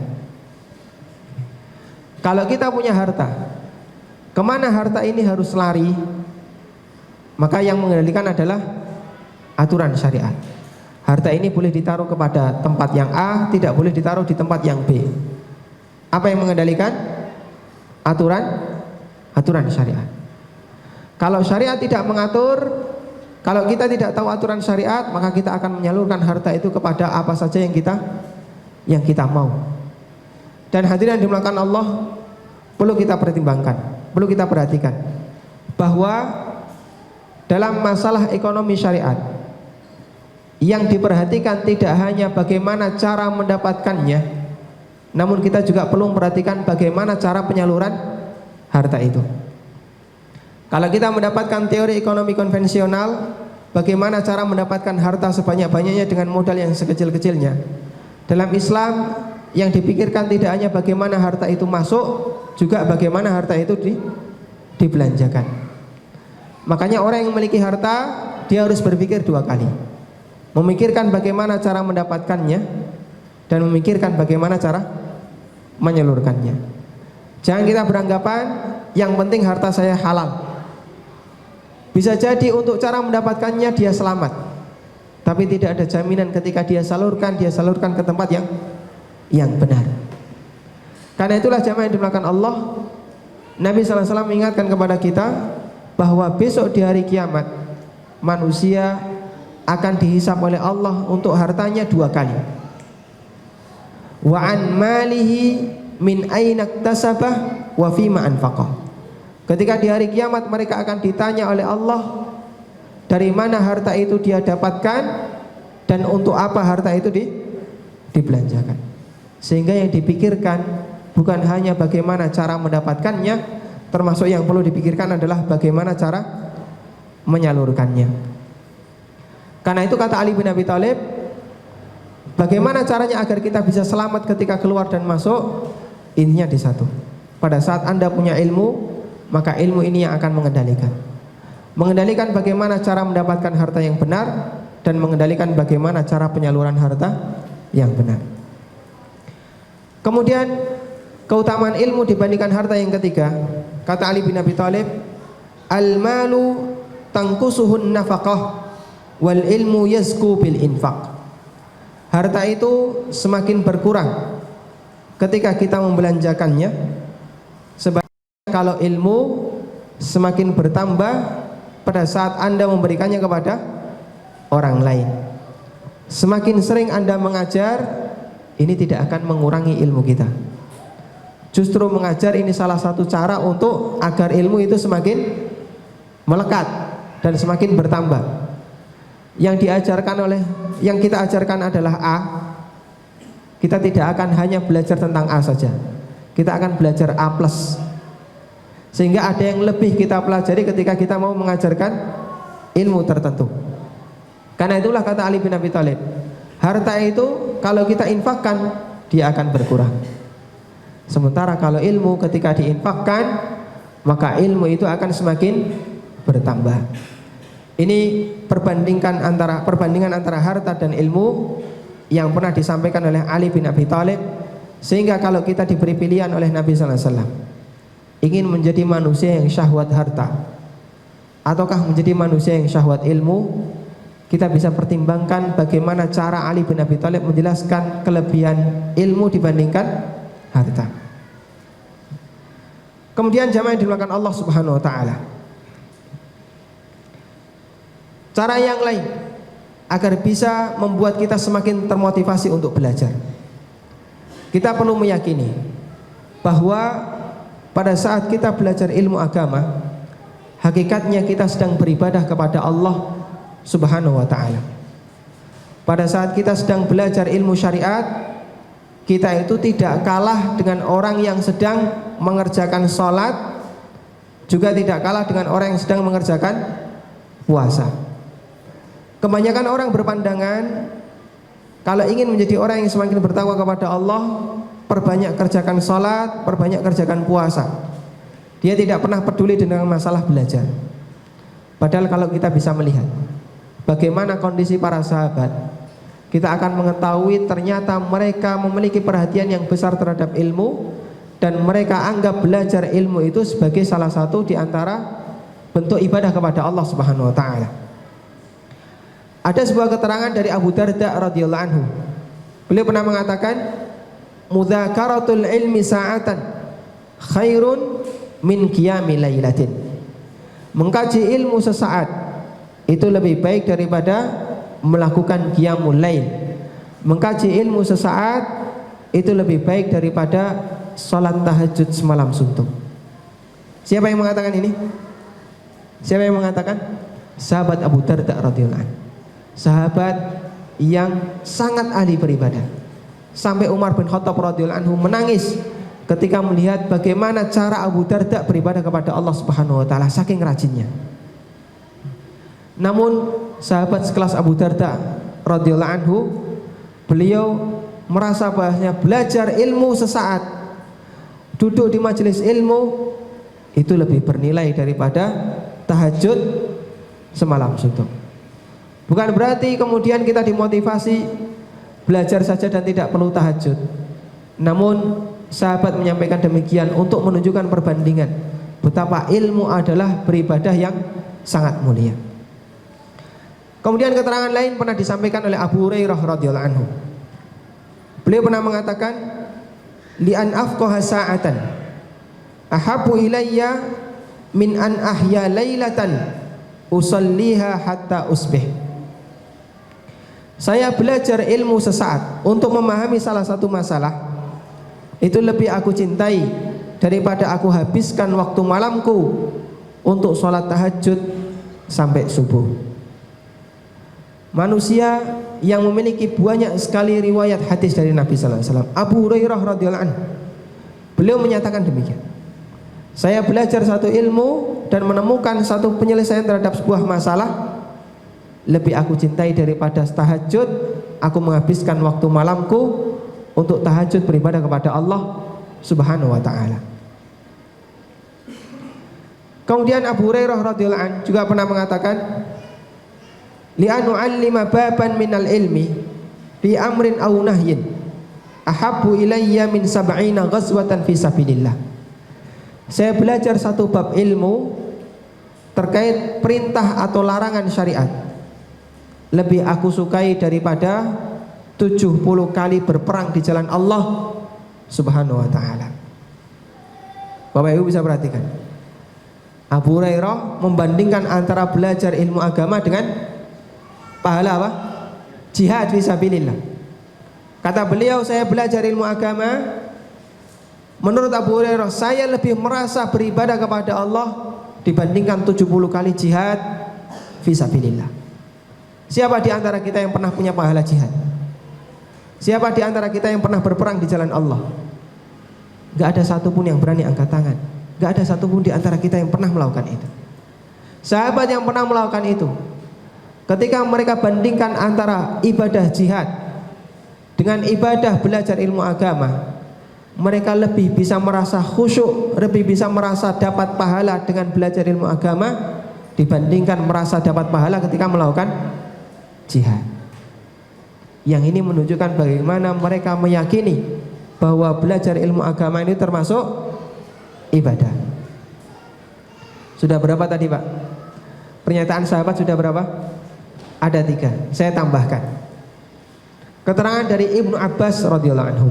Kalau kita punya harta, kemana harta ini harus lari, maka yang mengendalikan adalah aturan syariat. Harta ini boleh ditaruh kepada tempat yang A, tidak boleh ditaruh di tempat yang B. Apa yang mengendalikan? Aturan syariat. Kalau syariat tidak mengatur, kalau kita tidak tahu aturan syariat, maka kita akan menyalurkan harta itu kepada apa saja yang kita mau. Dan hadirin yang dimuliakan Allah, perlu kita pertimbangkan, perlu kita perhatikan bahwa dalam masalah ekonomi syariat, yang diperhatikan tidak hanya bagaimana cara mendapatkannya, namun kita juga perlu memperhatikan bagaimana cara penyaluran harta itu. Kalau kita mendapatkan teori ekonomi konvensional, bagaimana cara mendapatkan harta sebanyak-banyaknya dengan modal yang sekecil-kecilnya. Dalam Islam yang dipikirkan tidak hanya bagaimana harta itu masuk, juga bagaimana harta itu dibelanjakan. Makanya orang yang memiliki harta, dia harus berpikir dua kali, memikirkan bagaimana cara mendapatkannya dan memikirkan bagaimana cara menyalurkannya. Jangan kita beranggapan yang penting harta saya halal. Bisa jadi untuk cara mendapatkannya dia selamat, tapi tidak ada jaminan ketika dia salurkan ke tempat yang benar. Karena itulah jamaah yang dimuliakan Allah, Nabi SAW mengingatkan kepada kita bahwa besok di hari kiamat manusia akan dihisab oleh Allah untuk hartanya dua kali. Wa an malihi min aina iktasabah wa fima anfaqah. Ketika di hari kiamat mereka akan ditanya oleh Allah dari mana harta itu dia dapatkan dan untuk apa harta itu dibelanjakan. Sehingga yang dipikirkan bukan hanya bagaimana cara mendapatkannya, termasuk yang perlu dipikirkan adalah bagaimana cara menyalurkannya. Karena itu kata Ali bin Abi Thalib, bagaimana caranya agar kita bisa selamat ketika keluar dan masuk? Intinya di satu, pada saat Anda punya ilmu, maka ilmu ini yang akan mengendalikan bagaimana cara mendapatkan harta yang benar dan mengendalikan bagaimana cara penyaluran harta yang benar. Kemudian keutamaan ilmu dibandingkan harta yang ketiga, kata Ali bin Abi Thalib, al-malu tangkusuhun nafaqah wal ilmu yazku bil infaq. Harta itu semakin berkurang ketika kita membelanjakannya, sebaliknya kalau ilmu semakin bertambah pada saat Anda memberikannya kepada orang lain. Semakin sering Anda mengajar, ini tidak akan mengurangi ilmu kita. Justru mengajar ini salah satu cara untuk agar ilmu itu semakin melekat dan semakin bertambah. Yang kita ajarkan adalah A, kita tidak akan hanya belajar tentang A saja, kita akan belajar A+, sehingga ada yang lebih kita pelajari ketika kita mau mengajarkan ilmu tertentu. Karena itulah kata Ali bin Abi Thalib, harta itu kalau kita infakkan dia akan berkurang, sementara kalau ilmu ketika diinfakkan maka ilmu itu akan semakin bertambah. Ini perbandingan antara harta dan ilmu yang pernah disampaikan oleh Ali bin Abi Thalib. Sehingga kalau kita diberi pilihan oleh Nabi sallallahu alaihi wasallam, ingin menjadi manusia yang syahwat harta ataukah menjadi manusia yang syahwat ilmu, kita bisa pertimbangkan bagaimana cara Ali bin Abi Thalib menjelaskan kelebihan ilmu dibandingkan harta. Kemudian jamaah yang dimuliakan Allah Subhanahu wa taala, cara yang lain agar bisa membuat kita semakin termotivasi untuk belajar, kita perlu meyakini bahwa pada saat kita belajar ilmu agama, hakikatnya kita sedang beribadah kepada Allah Subhanahu wa ta'ala. Pada saat kita sedang belajar ilmu syariat, kita itu tidak kalah dengan orang yang sedang mengerjakan sholat, juga tidak kalah dengan orang yang sedang mengerjakan puasa. Kebanyakan orang berpandangan kalau ingin menjadi orang yang semakin bertakwa kepada Allah, perbanyak kerjakan sholat, perbanyak kerjakan puasa. Dia tidak pernah peduli dengan masalah belajar. Padahal kalau kita bisa melihat bagaimana kondisi para sahabat, kita akan mengetahui ternyata mereka memiliki perhatian yang besar terhadap ilmu, dan mereka anggap belajar ilmu itu sebagai salah satu di antara bentuk ibadah kepada Allah Subhanahu wa ta'ala. Ada sebuah keterangan dari Abu Darda radhiyallahu anhu. Beliau pernah mengatakan, "Mudzakaratul ilmi sa'atan khairun min qiyami lailatin." Mengkaji ilmu sesaat itu lebih baik daripada melakukan qiyamul lail. Mengkaji ilmu sesaat itu lebih baik daripada salat tahajud semalam suntuk. Siapa yang mengatakan ini? Siapa yang mengatakan? Sahabat Abu Darda radhiyallahu anhu. Sahabat yang sangat ahli beribadah. Sampai Umar bin Khattab radhiyallahu anhu menangis ketika melihat bagaimana cara Abu Darda beribadah kepada Allah Subhanahu wa ta'ala, saking rajinnya. Namun sahabat sekelas Abu Darda radhiyallahu anhu, beliau merasa bahwasanya belajar ilmu sesaat, duduk di majelis ilmu itu lebih bernilai daripada tahajud semalam suntuk. Bukan berarti kemudian kita dimotivasi belajar saja dan tidak perlu tahajud. Namun sahabat menyampaikan demikian untuk menunjukkan perbandingan betapa ilmu adalah beribadah yang sangat mulia. Kemudian keterangan lain pernah disampaikan oleh Abu Hurairah radhiyallahu anhu. Beliau pernah mengatakan, "Li an afqaha sa'atan ahabbu ilayya min an ahya lailatan usalliha hatta usbih." Saya belajar ilmu sesaat untuk memahami salah satu masalah, itu lebih aku cintai daripada aku habiskan waktu malamku untuk sholat tahajud sampai subuh. Manusia yang memiliki banyak sekali riwayat hadis dari Nabi sallallahu alaihi wasallam, Abu Hurairah radhiyallahu anhu, beliau menyatakan demikian. Saya belajar satu ilmu dan menemukan satu penyelesaian terhadap sebuah masalah, lebih aku cintai daripada tahajud. Aku menghabiskan waktu malamku untuk tahajud beribadah kepada Allah Subhanahu wa ta'ala. Kemudian Abu Hurairah radhiyallahu anhu juga pernah mengatakan, "Li'anu 'allima baban minal ilmi fi amrin aw nahyin ahabbu ilayya min 70 ghazwatan fi sabilillah." Saya belajar satu bab ilmu terkait perintah atau larangan syariat, lebih aku sukai daripada 70 kali berperang di jalan Allah Subhanahu wa ta'ala. Bapak Ibu bisa perhatikan, Abu Hurairah membandingkan antara belajar ilmu agama dengan pahala apa? Jihad fisabilillah. Kata beliau, saya belajar ilmu agama, menurut Abu Hurairah saya lebih merasa beribadah kepada Allah dibandingkan 70 kali jihad fisabilillah. Siapa di antara kita yang pernah punya pahala jihad? Siapa di antara kita yang pernah berperang di jalan Allah? Gak ada satupun yang berani angkat tangan. Gak ada satupun di antara kita yang pernah melakukan itu. Sahabat yang pernah melakukan itu, ketika mereka bandingkan antara ibadah jihad dengan ibadah belajar ilmu agama, mereka lebih bisa merasa khusyuk, lebih bisa merasa dapat pahala dengan belajar ilmu agama dibandingkan merasa dapat pahala ketika melakukan jihad. Yang ini menunjukkan bagaimana mereka meyakini bahwa belajar ilmu agama ini termasuk ibadah. Sudah berapa tadi Pak? Pernyataan sahabat sudah berapa? Ada 3. Saya tambahkan keterangan dari Ibnu Abbas radhiyallahu anhu,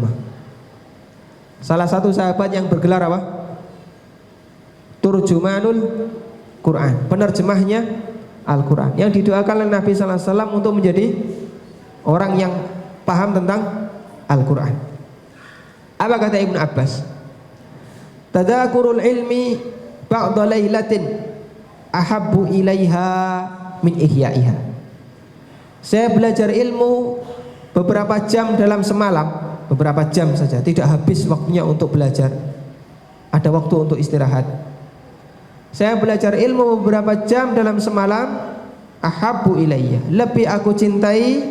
salah satu sahabat yang bergelar apa? Turjumanul Quran, penerjemahnya Al-Quran, yang didoakan oleh Nabi sallallahu alaihi wasallam untuk menjadi orang yang paham tentang Al-Quran. Apa kata Ibnu Abbas? Tadzakurul ilmi ba'da lailatin ahabbu ilaiha min ihya'iha. Saya belajar ilmu beberapa jam dalam semalam, beberapa jam saja, tidak habis waktunya untuk belajar. Ada waktu untuk istirahat. Saya belajar ilmu beberapa jam dalam semalam, ahabbu ilayya, lebih aku cintai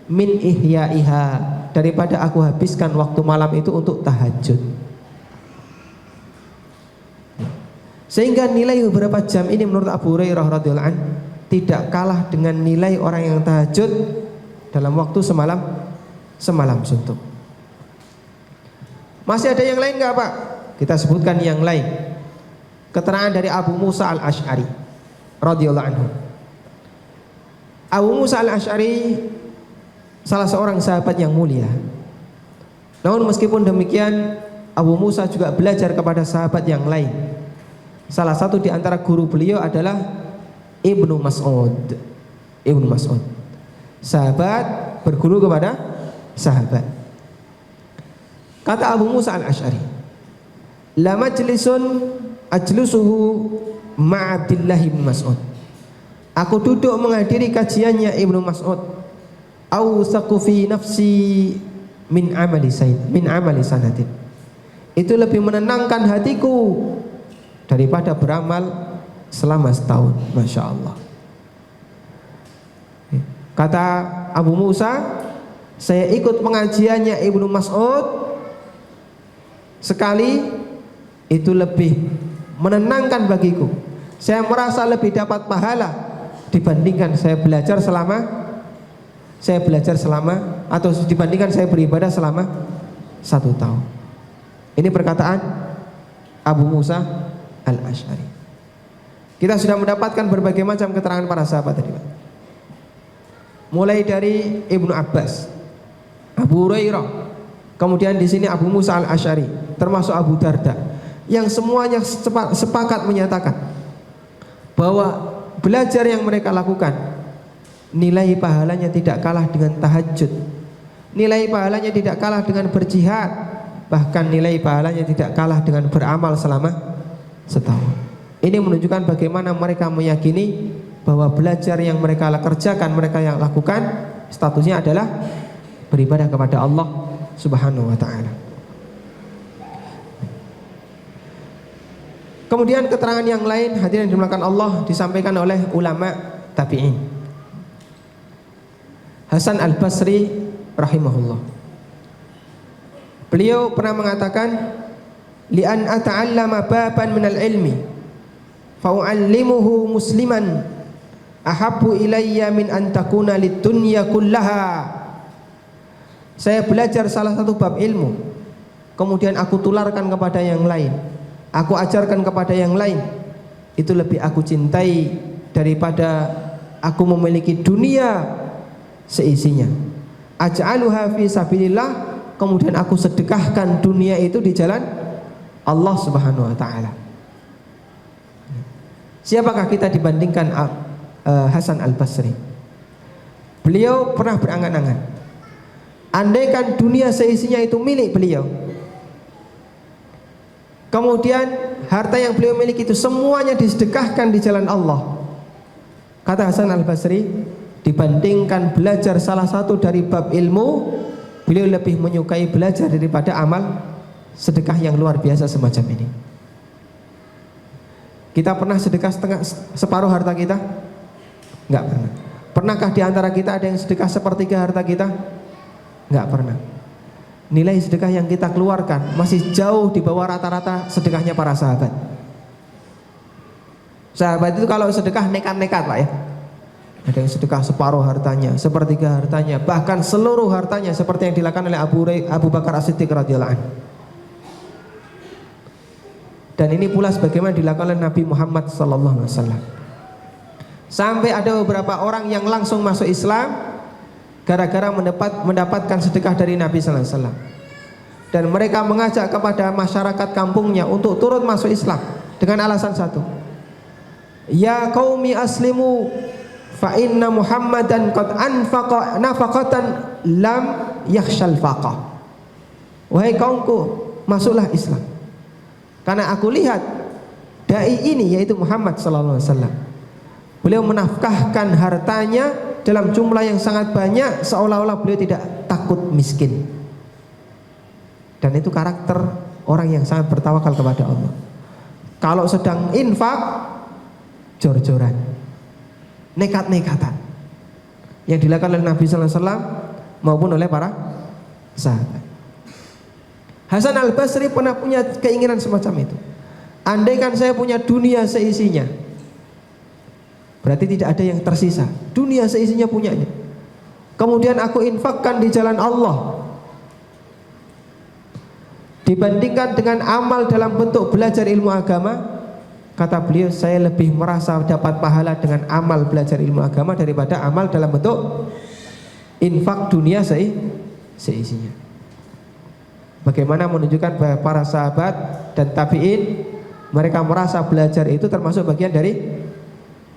min ihya'iha, daripada aku habiskan waktu malam itu untuk tahajud. Sehingga nilai beberapa jam ini menurut Abu Hurairah radhiyallahu anhu tidak kalah dengan nilai orang yang tahajud dalam waktu semalam suntuk. Masih ada yang lain enggak Pak? Kita sebutkan yang lain. Keterangan dari Abu Musa al-Asy'ari radhiyallahu anhu. Abu Musa al-Asy'ari salah seorang sahabat yang mulia. Namun meskipun demikian, Abu Musa juga belajar kepada sahabat yang lain. Salah satu di antara guru beliau adalah Ibnu Mas'ud. Ibnu Mas'ud, sahabat berguru kepada sahabat. Kata Abu Musa al-Asy'ari, la majlisun ajlusuhu ma'Abdillah bin Mas'ud. Aku duduk menghadiri kajiannya Ibnu Mas'ud. Awsaqu fi nafsi min amali sanatin. Itu lebih menenangkan hatiku daripada beramal selama setahun. Masya Allah. Kata Abu Musa, saya ikut pengajiannya Ibnu Mas'ud sekali, itu lebih menenangkan bagiku. Saya merasa lebih dapat pahala dibandingkan saya belajar selama atau dibandingkan saya beribadah selama 1 tahun. Ini perkataan Abu Musa al-Asy'ari. Kita sudah mendapatkan berbagai macam keterangan para sahabat tadi, Pak. Mulai dari Ibnu Abbas, Abu Hurairah, kemudian di sini Abu Musa al-Asy'ari, termasuk Abu Darda, yang semuanya sepakat menyatakan bahwa belajar yang mereka lakukan nilai pahalanya tidak kalah dengan tahajud, nilai pahalanya tidak kalah dengan berjihad, bahkan nilai pahalanya tidak kalah dengan beramal selama setahun. Ini menunjukkan bagaimana mereka meyakini bahwa belajar yang mereka kerjakan, mereka yang lakukan, statusnya adalah beribadah kepada Allah Subhanahu wa ta'ala. Kemudian keterangan yang lain, hadirin yang dimuliakan Allah, disampaikan oleh ulama tabi'in. Hasan al-Basri rahimahullah, beliau pernah mengatakan, li'an ata'allama baban minal ilmi fa'u'allimuhu musliman ahabbu ilayya min an takuna lid dunya kullaha. Saya belajar salah satu bab ilmu, kemudian aku tularkan kepada yang lain, aku ajarkan kepada yang lain, itu lebih aku cintai daripada aku memiliki dunia seisinya. Aj'aluha fi sabilillah, kemudian aku sedekahkan dunia itu di jalan Allah Subhanahu wa ta'ala. Siapakah kita dibandingkan Hasan al-Basri? Beliau pernah berangan-angan, andaikan dunia seisinya itu milik beliau, kemudian harta yang beliau miliki itu semuanya disedekahkan di jalan Allah, kata Hasan al-Basri, dibandingkan belajar salah satu dari bab ilmu, beliau lebih menyukai belajar daripada amal sedekah yang luar biasa semacam ini. Kita pernah sedekah separuh harta kita? Enggak pernah. Pernahkah di antara kita ada yang sedekah sepertiga harta kita? Enggak pernah. Nilai sedekah yang kita keluarkan masih jauh di bawah rata-rata sedekahnya para sahabat. Sahabat itu kalau sedekah nekat-nekat, Pak, ya. Ada yang sedekah separuh hartanya, sepertiga hartanya, bahkan seluruh hartanya, seperti yang dilakukan oleh Abu Bakar As-Siddiq radhiyallahu anhu. Dan ini pula sebagaimana dilakukan oleh Nabi Muhammad sallallahu alaihi wasallam. Sampai ada beberapa orang yang langsung masuk Islam gara-gara mendapatkan sedekah dari Nabi sallallahu alaihi wasallam. Dan mereka mengajak kepada masyarakat kampungnya untuk turut masuk Islam dengan alasan satu. Ya qaumi aslimu fa inna Muhammadan qad anfaqa nafaqatan lam yakhshal faqah. Wahai kaumku, masuklah Islam. Karena aku lihat dai ini, yaitu Muhammad sallallahu alaihi wasallam, Beliau menafkahkan hartanya dalam jumlah yang sangat banyak, seolah-olah beliau tidak takut miskin. Dan itu karakter orang yang sangat bertawakal kepada Allah. Kalau sedang infak, jor-joran, nekat-nekatan, yang dilakukan oleh Nabi sallallahu alaihi wasallam maupun oleh para sahabat. Hasan al-Basri pernah punya keinginan semacam itu. Andaikan saya punya dunia seisinya, berarti tidak ada yang tersisa. Dunia seisinya punyanya. Kemudian aku infakkan di jalan Allah, dibandingkan dengan amal dalam bentuk belajar ilmu agama, kata beliau, saya lebih merasa dapat pahala dengan amal belajar ilmu agama daripada amal dalam bentuk infak dunia seisinya. Bagaimana menunjukkan bahwa para sahabat dan tabi'in, mereka merasa belajar itu termasuk bagian dari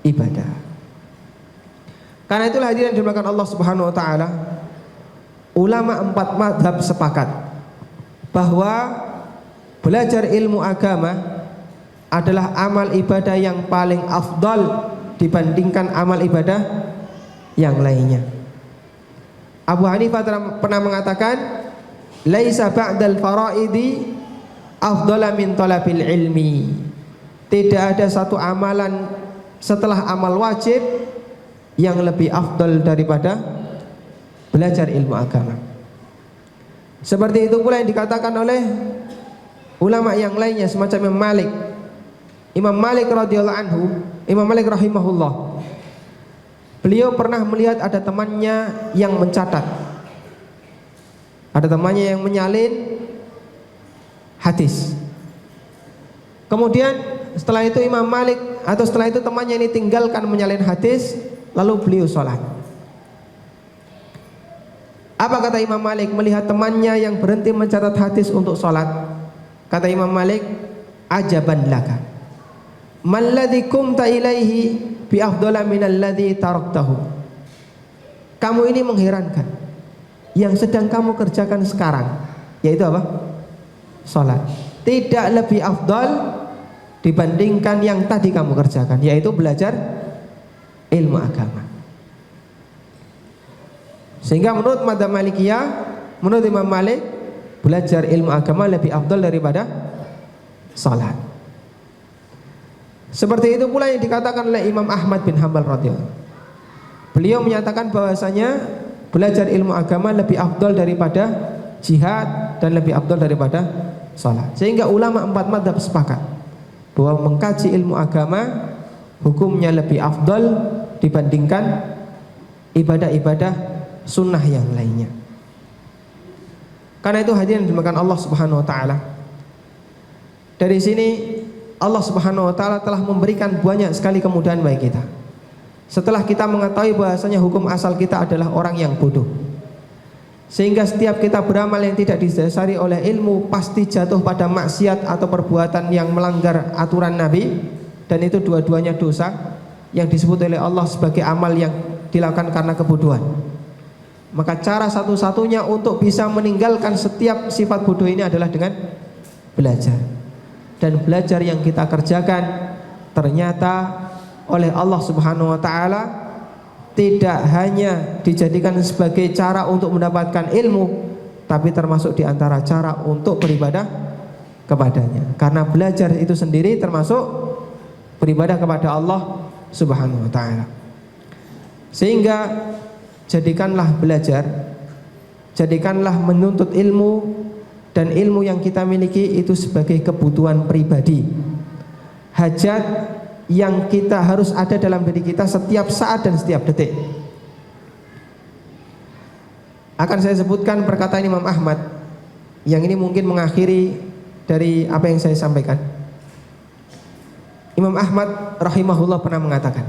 ibadah. Karena itulah hadirin dimuliakan Allah Subhanahu wa taala, ulama 4 mazhab sepakat bahwa belajar ilmu agama adalah amal ibadah yang paling afdal dibandingkan amal ibadah yang lainnya. Abu Hanifah pernah mengatakan, laisa ba'dal faraidi afdala min talabil ilmi. Tidak ada satu amalan setelah amal wajib yang lebih afdal daripada belajar ilmu agama. Seperti itu pula yang dikatakan oleh ulama yang lainnya semacam Imam Malik. Imam Malik radhiyallahu anhu, Imam Malik rahimahullah, beliau pernah melihat ada temannya yang mencatat, ada temannya yang menyalin hadis. Kemudian setelah itu Imam Malik, atau setelah itu temannya ini tinggalkan menyalin hadis, lalu beliau sholat. Apa kata Imam Malik melihat temannya yang berhenti mencatat hadis untuk sholat? Kata Imam Malik, ajaban laka, malladzi kumta ilaihi bi afdala minalladzi taraktahu. Kamu ini mengherankan, yang sedang kamu kerjakan sekarang, yaitu apa? Sholat, tidak lebih afdal dibandingkan yang tadi kamu kerjakan, yaitu belajar ilmu agama. Sehingga menurut madzhab Malikiyah, menurut Imam Malik, belajar ilmu agama lebih afdal daripada salat. Seperti itu pula yang dikatakan oleh Imam Ahmad bin Hanbal radhiyallahu. Beliau menyatakan bahwasanya belajar ilmu agama lebih afdal daripada jihad dan lebih afdal daripada salat. Sehingga ulama 4 madzhab sepakat bahwa mengkaji ilmu agama hukumnya lebih afdal dibandingkan ibadah-ibadah sunnah yang lainnya. Karena itu hadirin dimuliakan Allah Subhanahu wa taala, dari sini Allah Subhanahu wa taala telah memberikan banyak sekali kemudahan bagi kita. Setelah kita mengetahui bahwasanya hukum asal kita adalah orang yang bodoh, sehingga setiap kita beramal yang tidak didasari oleh ilmu pasti jatuh pada maksiat atau perbuatan yang melanggar aturan Nabi, dan itu dua-duanya dosa yang disebut oleh Allah sebagai amal yang dilakukan karena kebodohan. Maka cara satu-satunya untuk bisa meninggalkan setiap sifat bodoh ini adalah dengan belajar. Dan belajar yang kita kerjakan ternyata oleh Allah Subhanahu wa taala tidak hanya dijadikan sebagai cara untuk mendapatkan ilmu, tapi termasuk di antara cara untuk beribadah kepadanya. Karena belajar itu sendiri termasuk beribadah kepada Allah Subhanahu wa taala. Sehingga jadikanlah belajar, jadikanlah menuntut ilmu dan ilmu yang kita miliki itu sebagai kebutuhan pribadi, hajat yang kita harus ada dalam diri kita setiap saat dan setiap detik. Akan saya sebutkan perkataan Imam Ahmad yang ini mungkin mengakhiri dari apa yang saya sampaikan. Imam Ahmad rahimahullah pernah mengatakan,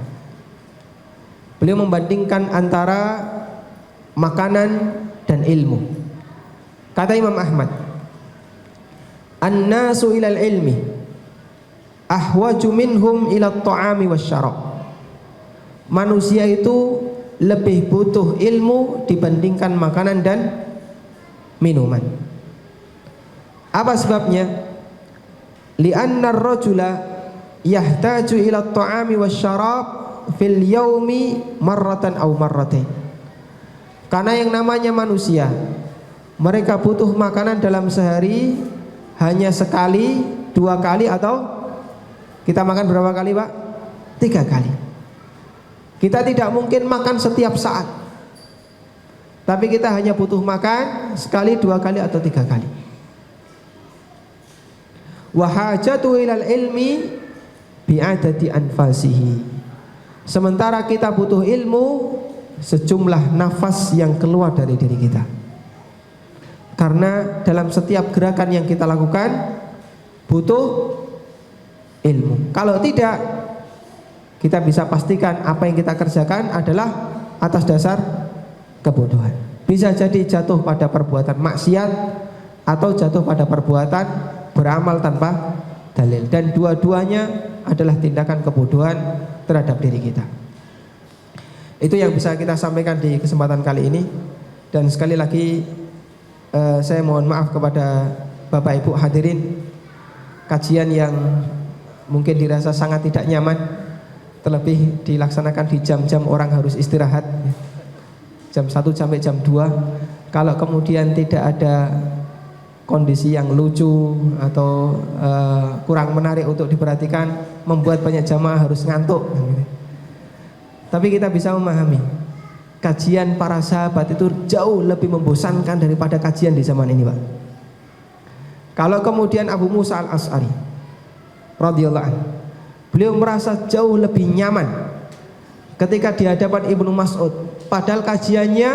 beliau membandingkan antara makanan dan ilmu. Kata Imam Ahmad, an-nasu ilal ilmi ahwaju minhum ila ta'ami wasyarab. Manusia itu lebih butuh ilmu dibandingkan makanan dan minuman. Apa sebabnya? Li'anna ar-rajula yahtaju ila ta'ami wasyarab fil yaumi marratan aw marratain. Karena yang namanya manusia, mereka butuh makanan dalam sehari hanya sekali, 2 kali, atau kita makan berapa kali Pak? 3 kali. Kita tidak mungkin makan setiap saat, tapi kita hanya butuh makan sekali, 2 kali, atau 3 kali. Wa hajatu ilal ilmi bi'adati anfasihi. Sementara kita butuh ilmu sejumlah nafas yang keluar dari diri kita. Karena dalam setiap gerakan yang kita lakukan butuh ilmu. Kalau tidak, kita bisa pastikan apa yang kita kerjakan adalah atas dasar kebodohan. Bisa jadi jatuh pada perbuatan maksiat atau jatuh pada perbuatan beramal tanpa dalil, dan dua-duanya adalah tindakan kebodohan terhadap diri kita. Itu yang bisa kita sampaikan di kesempatan kali ini. Dan sekali lagi saya mohon maaf kepada Bapak Ibu hadirin, kajian yang mungkin dirasa sangat tidak nyaman, terlebih dilaksanakan di jam-jam orang harus istirahat, jam 1 sampai jam 2. Kalau kemudian tidak ada kondisi yang lucu atau kurang menarik untuk diperhatikan, membuat banyak jamaah harus ngantuk. Tapi kita bisa memahami, kajian para sahabat itu jauh lebih membosankan daripada kajian di zaman ini Pak. Kalau kemudian Abu Musa al-Asy'ari radhiyallahu anhu, beliau merasa jauh lebih nyaman ketika di hadapan Ibnu Mas'ud, padahal kajiannya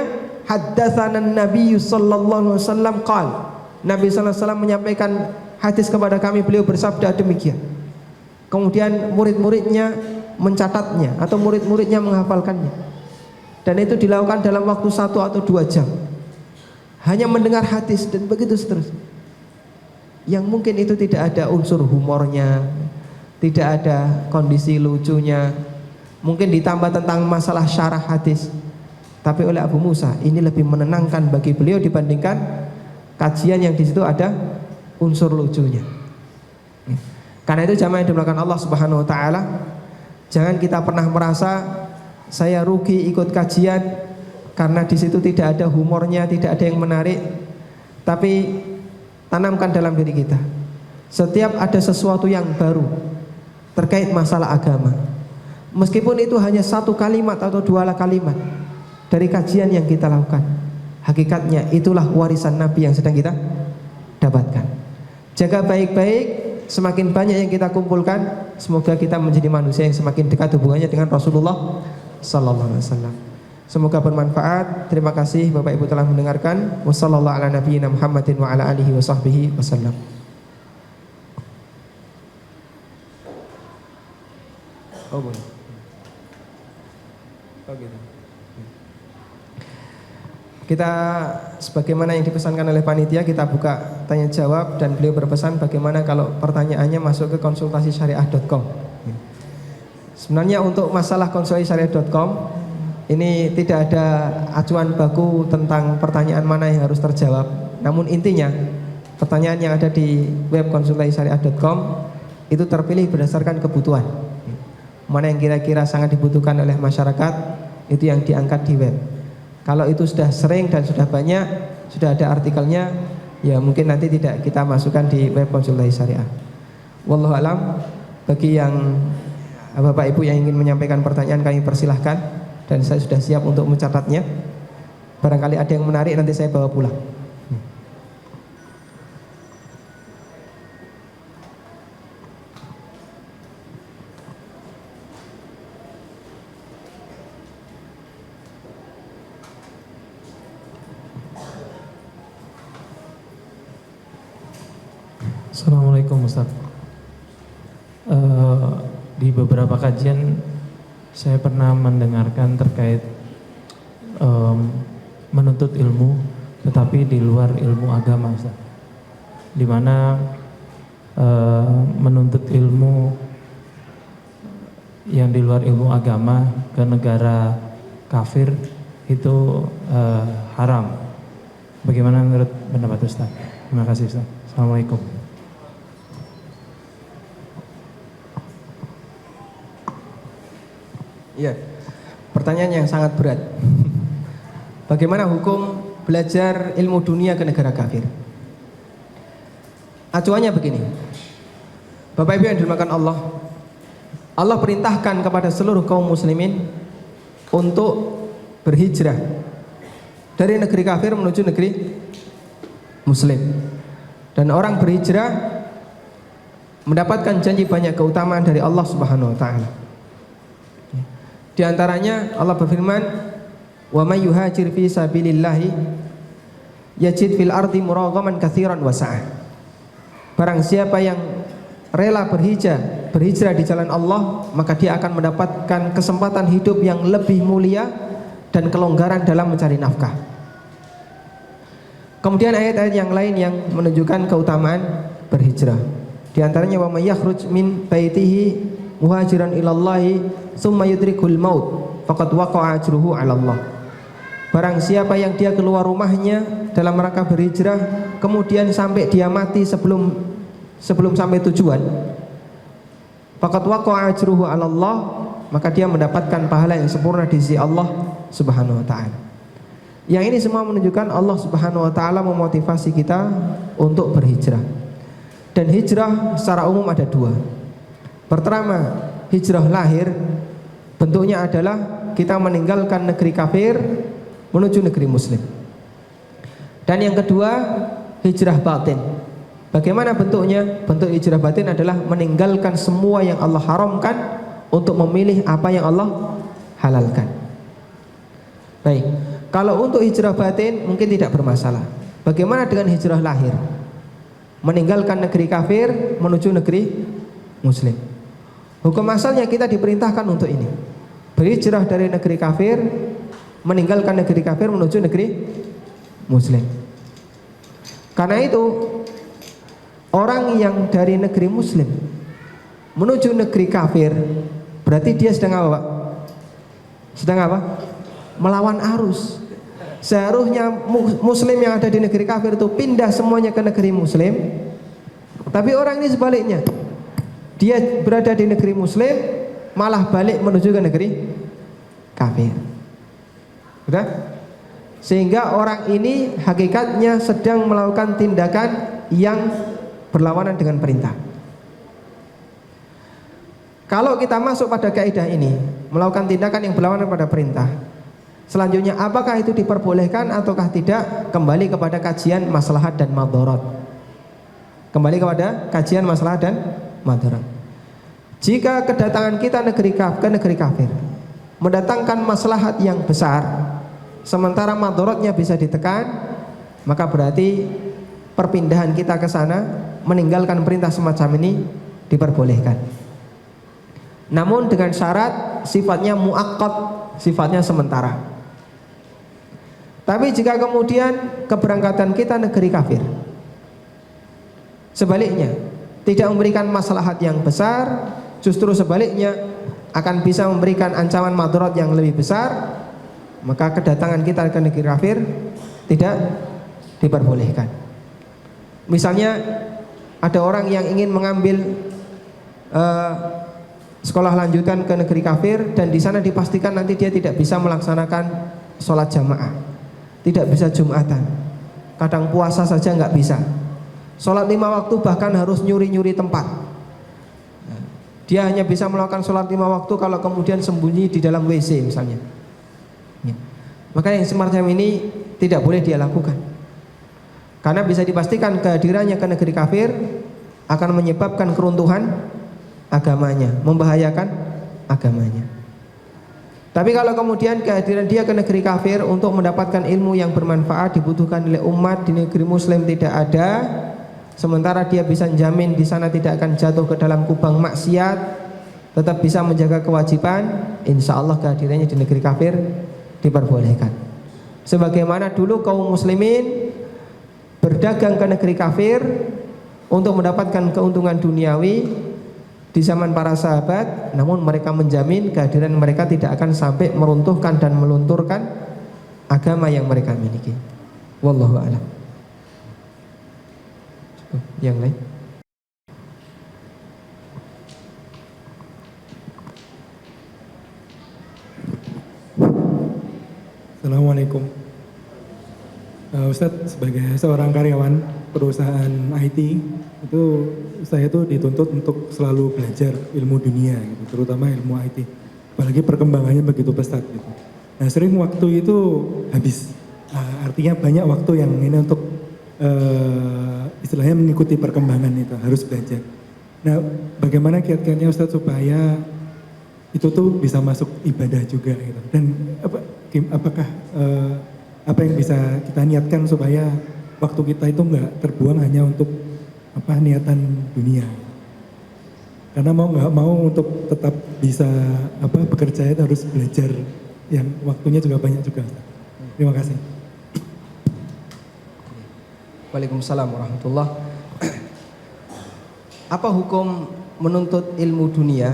haddatsana Nabi sallallahu alaihi wasallam qala, Nabi sallallahu alaihi wasallam menyampaikan hadis kepada kami, beliau bersabda demikian. Kemudian murid-muridnya mencatatnya atau murid-muridnya menghafalkannya, dan itu dilakukan dalam waktu 1 atau 2 jam, hanya mendengar hadis dan begitu seterusnya, yang mungkin itu tidak ada unsur humornya, tidak ada kondisi lucunya, mungkin ditambah tentang masalah syarah hadis. Tapi oleh Abu Musa ini lebih menenangkan bagi beliau dibandingkan kajian yang di situ ada unsur lucunya. Karena itu jamaah yang dimulakan Allah Subhanahu wa taala, jangan kita pernah merasa saya rugi ikut kajian karena di situ tidak ada humornya, tidak ada yang menarik. Tapi tanamkan dalam diri kita, setiap ada sesuatu yang baru terkait masalah agama, meskipun itu hanya 1 kalimat atau 2 kalimat dari kajian yang kita lakukan, hakikatnya itulah warisan Nabi yang sedang kita dapatkan. Jaga baik-baik. Semakin banyak yang kita kumpulkan, semoga kita menjadi manusia yang semakin dekat hubungannya dengan Rasulullah sallallahu alaihi wasallam. Semoga bermanfaat. Terima kasih Bapak Ibu telah mendengarkan. Wassallallahu ala nabiyyina Muhammadin wa ala alihi wa sahbihi wasallam. Oh boleh. Oh gitu. Kita sebagaimana yang dipesankan oleh panitia, kita buka tanya jawab, dan beliau berpesan bagaimana kalau pertanyaannya masuk ke konsultasisyariah.com. Sebenarnya untuk masalah konsultasisyariah.com ini tidak ada acuan baku tentang pertanyaan mana yang harus terjawab. Namun intinya pertanyaan yang ada di web konsultasisyariah.com itu terpilih berdasarkan kebutuhan. Mana yang kira-kira sangat dibutuhkan oleh masyarakat, itu yang diangkat di web. Kalau itu sudah sering dan sudah banyak, sudah ada artikelnya, ya mungkin nanti tidak kita masukkan di web konsultasi syariah. Wallahu alam. Bagi yang Bapak Ibu yang ingin menyampaikan pertanyaan, kami persilahkan, dan saya sudah siap untuk mencatatnya. Barangkali ada yang menarik, nanti saya bawa pulang. Assalamualaikum Ustaz. Di beberapa kajian saya pernah mendengarkan terkait menuntut ilmu tetapi di luar ilmu agama, Ustaz. Di mana menuntut ilmu yang di luar ilmu agama ke negara kafir itu haram. Bagaimana menurut pendapat Ustaz? Terima kasih Ustaz. Assalamualaikum. Iya. Pertanyaan yang sangat berat. Bagaimana hukum belajar ilmu dunia ke negara kafir? Acuannya begini. Bapak Ibu yang dimuliakan Allah, Allah perintahkan kepada seluruh kaum muslimin untuk berhijrah dari negeri kafir menuju negeri muslim. Dan orang berhijrah mendapatkan janji banyak keutamaan dari Allah Subhanahu wa taala. Di antaranya Allah berfirman, "Wa may yuhajir fi sabilillahi yajid fil ardi muraghaman katsiran wa sa'ah." Barang siapa yang rela berhijrah di jalan Allah, maka dia akan mendapatkan kesempatan hidup yang lebih mulia dan kelonggaran dalam mencari nafkah. Kemudian ayat-ayat yang lain yang menunjukkan keutamaan berhijrah. Di antaranya wa may yakhruj min baitihi muhajiran ilallahi tsumma yudrikul maut faqad waqa'a ajruhu 'ala Allah. Barang siapa yang dia keluar rumahnya dalam rangka berhijrah kemudian sampai dia mati sebelum sampai tujuan, faqad waqa'a ajruhu 'ala Allah, maka dia mendapatkan pahala yang sempurna di sisi Allah Subhanahu wa taala. Yang ini semua menunjukkan Allah Subhanahu wa taala memotivasi kita untuk berhijrah. Dan hijrah secara umum ada dua. Pertama, hijrah lahir, bentuknya adalah kita meninggalkan negeri kafir menuju negeri muslim. Dan yang kedua, hijrah batin. Bagaimana bentuknya? Bentuk hijrah batin adalah meninggalkan semua yang Allah haramkan untuk memilih apa yang Allah halalkan. Baik, kalau untuk hijrah batin mungkin tidak bermasalah. Bagaimana dengan hijrah lahir? Meninggalkan negeri kafir menuju negeri muslim. Hukum asalnya kita diperintahkan untuk ini, berhijrah dari negeri kafir, meninggalkan negeri kafir menuju negeri muslim. Karena itu orang yang dari negeri muslim menuju negeri kafir, berarti dia sedang apa, Pak? Sedang apa? Melawan arus. Seharusnya muslim yang ada di negeri kafir itu pindah semuanya ke negeri muslim. Tapi orang ini sebaliknya, dia berada di negeri muslim malah balik menuju ke negeri kafir. Sudah? Sehingga orang ini hakikatnya sedang melakukan tindakan yang berlawanan dengan perintah. Kalau kita masuk pada kaidah ini, melakukan tindakan yang berlawanan pada perintah, selanjutnya apakah itu diperbolehkan ataukah tidak? Kembali kepada kajian maslahat dan madharat. Kembali kepada kajian maslahat dan madharat. Jika kedatangan kita ke negeri kafir mendatangkan maslahat yang besar, sementara madharatnya bisa ditekan, maka berarti perpindahan kita ke sana meninggalkan perintah semacam ini diperbolehkan. Namun dengan syarat sifatnya muaqqat, sifatnya sementara. Tapi jika kemudian keberangkatan kita negeri kafir sebaliknya tidak memberikan maslahat yang besar, justru sebaliknya akan bisa memberikan ancaman madharat yang lebih besar, maka kedatangan kita ke negeri kafir tidak diperbolehkan. Misalnya ada orang yang ingin mengambil sekolah lanjutan ke negeri kafir dan di sana dipastikan nanti dia tidak bisa melaksanakan sholat jamaah, tidak bisa jumatan, kadang puasa saja nggak bisa, sholat 5 waktu bahkan harus nyuri-nyuri tempat. Dia hanya bisa melakukan sholat 5 waktu kalau kemudian sembunyi di dalam WC misalnya. Maka yang semacam ini tidak boleh dia lakukan, karena bisa dipastikan kehadirannya ke negeri kafir akan menyebabkan keruntuhan agamanya, membahayakan agamanya. Tapi kalau kemudian kehadiran dia ke negeri kafir untuk mendapatkan ilmu yang bermanfaat dibutuhkan oleh umat di negeri muslim tidak ada, sementara dia bisa menjamin di sana tidak akan jatuh ke dalam kubang maksiat, tetap bisa menjaga kewajiban, insya Allah kehadirannya di negeri kafir diperbolehkan. Sebagaimana dulu kaum muslimin berdagang ke negeri kafir untuk mendapatkan keuntungan duniawi di zaman para sahabat, namun mereka menjamin kehadiran mereka tidak akan sampai meruntuhkan dan melunturkan agama yang mereka miliki. Wallahu a'lam. Yang lain? Assalamualaikum. Ustadz, sebagai seorang karyawan perusahaan IT, itu saya tuh dituntut untuk selalu belajar ilmu dunia, gitu, terutama ilmu IT. Apalagi perkembangannya begitu pesat gitu. Nah, sering waktu itu habis. Artinya banyak waktu yang ini untuk istilahnya mengikuti perkembangan itu, harus belajar. Nah, bagaimana kiat-kiatnya Ustadz supaya itu tuh bisa masuk ibadah juga gitu. Dan apakah apa yang bisa kita niatkan supaya waktu kita itu nggak terbuang hanya untuk niatan dunia. Karena mau nggak mau untuk tetap bisa bekerja itu harus belajar yang waktunya juga banyak juga. Terima kasih. Waalaikumsalam warahmatullah. Apa hukum menuntut ilmu dunia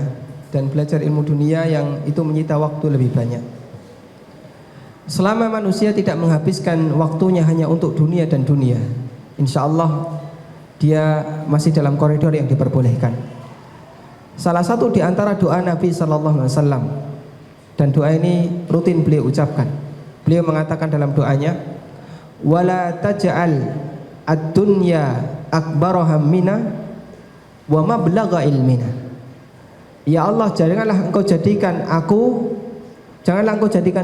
dan belajar ilmu dunia yang itu menyita waktu lebih banyak? Selama manusia tidak menghabiskan waktunya hanya untuk dunia dan dunia, insya Allah dia masih dalam koridor yang diperbolehkan. Salah satu di antara doa Nabi Sallallahu Alaihi Wasallam, dan doa ini rutin beliau ucapkan. Beliau mengatakan dalam doanya, wala taj'al ad-dunya akbara hammina wa mablagha ilmina. Ya Allah, janganlah engkau jadikan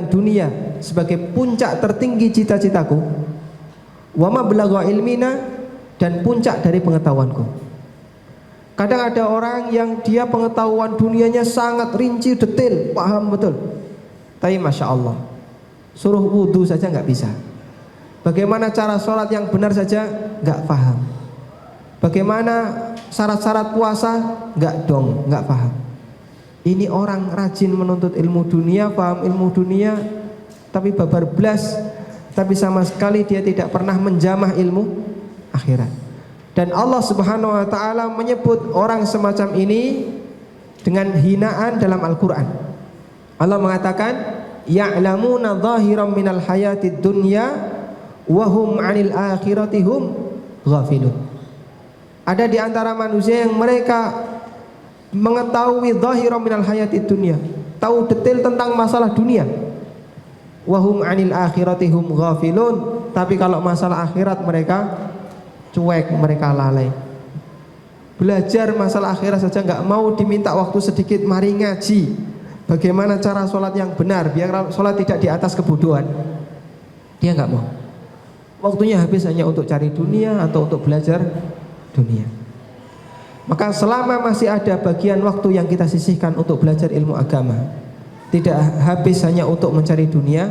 dunia sebagai puncak tertinggi cita-citaku, wa mablagha ilmina, dan puncak dari pengetahuanku. Kadang ada orang yang dia pengetahuan dunianya sangat rinci, detail, paham betul, tapi Masya Allah, suruh wudhu saja nggak bisa. Bagaimana cara sholat yang benar saja nggak paham. Bagaimana syarat-syarat puasa nggak paham. Ini orang rajin menuntut ilmu dunia, paham ilmu dunia, tapi babar blas, tapi sama sekali dia tidak pernah menjamah ilmu akhirat. Dan Allah Subhanahu wa taala menyebut orang semacam ini dengan hinaan dalam Al-Qur'an. Allah mengatakan, ya'lamuna dhahiran minal hayatid dunya wa hum 'anil akhirati hum ghafilun. Ada di antara manusia yang mereka mengetahui dhahiran minal hayatid dunya, tahu detail tentang masalah dunia. Wa hum 'anil akhirati hum ghafilun, tapi kalau masalah akhirat mereka cuek, mereka lalai. Belajar masalah akhirat saja nggak mau, diminta waktu sedikit, mari ngaji bagaimana cara sholat yang benar biar sholat tidak di atas kebodohan, dia nggak mau. Waktunya habis hanya untuk cari dunia atau untuk belajar dunia. Maka selama masih ada bagian waktu yang kita sisihkan untuk belajar ilmu agama, tidak habis hanya untuk mencari dunia,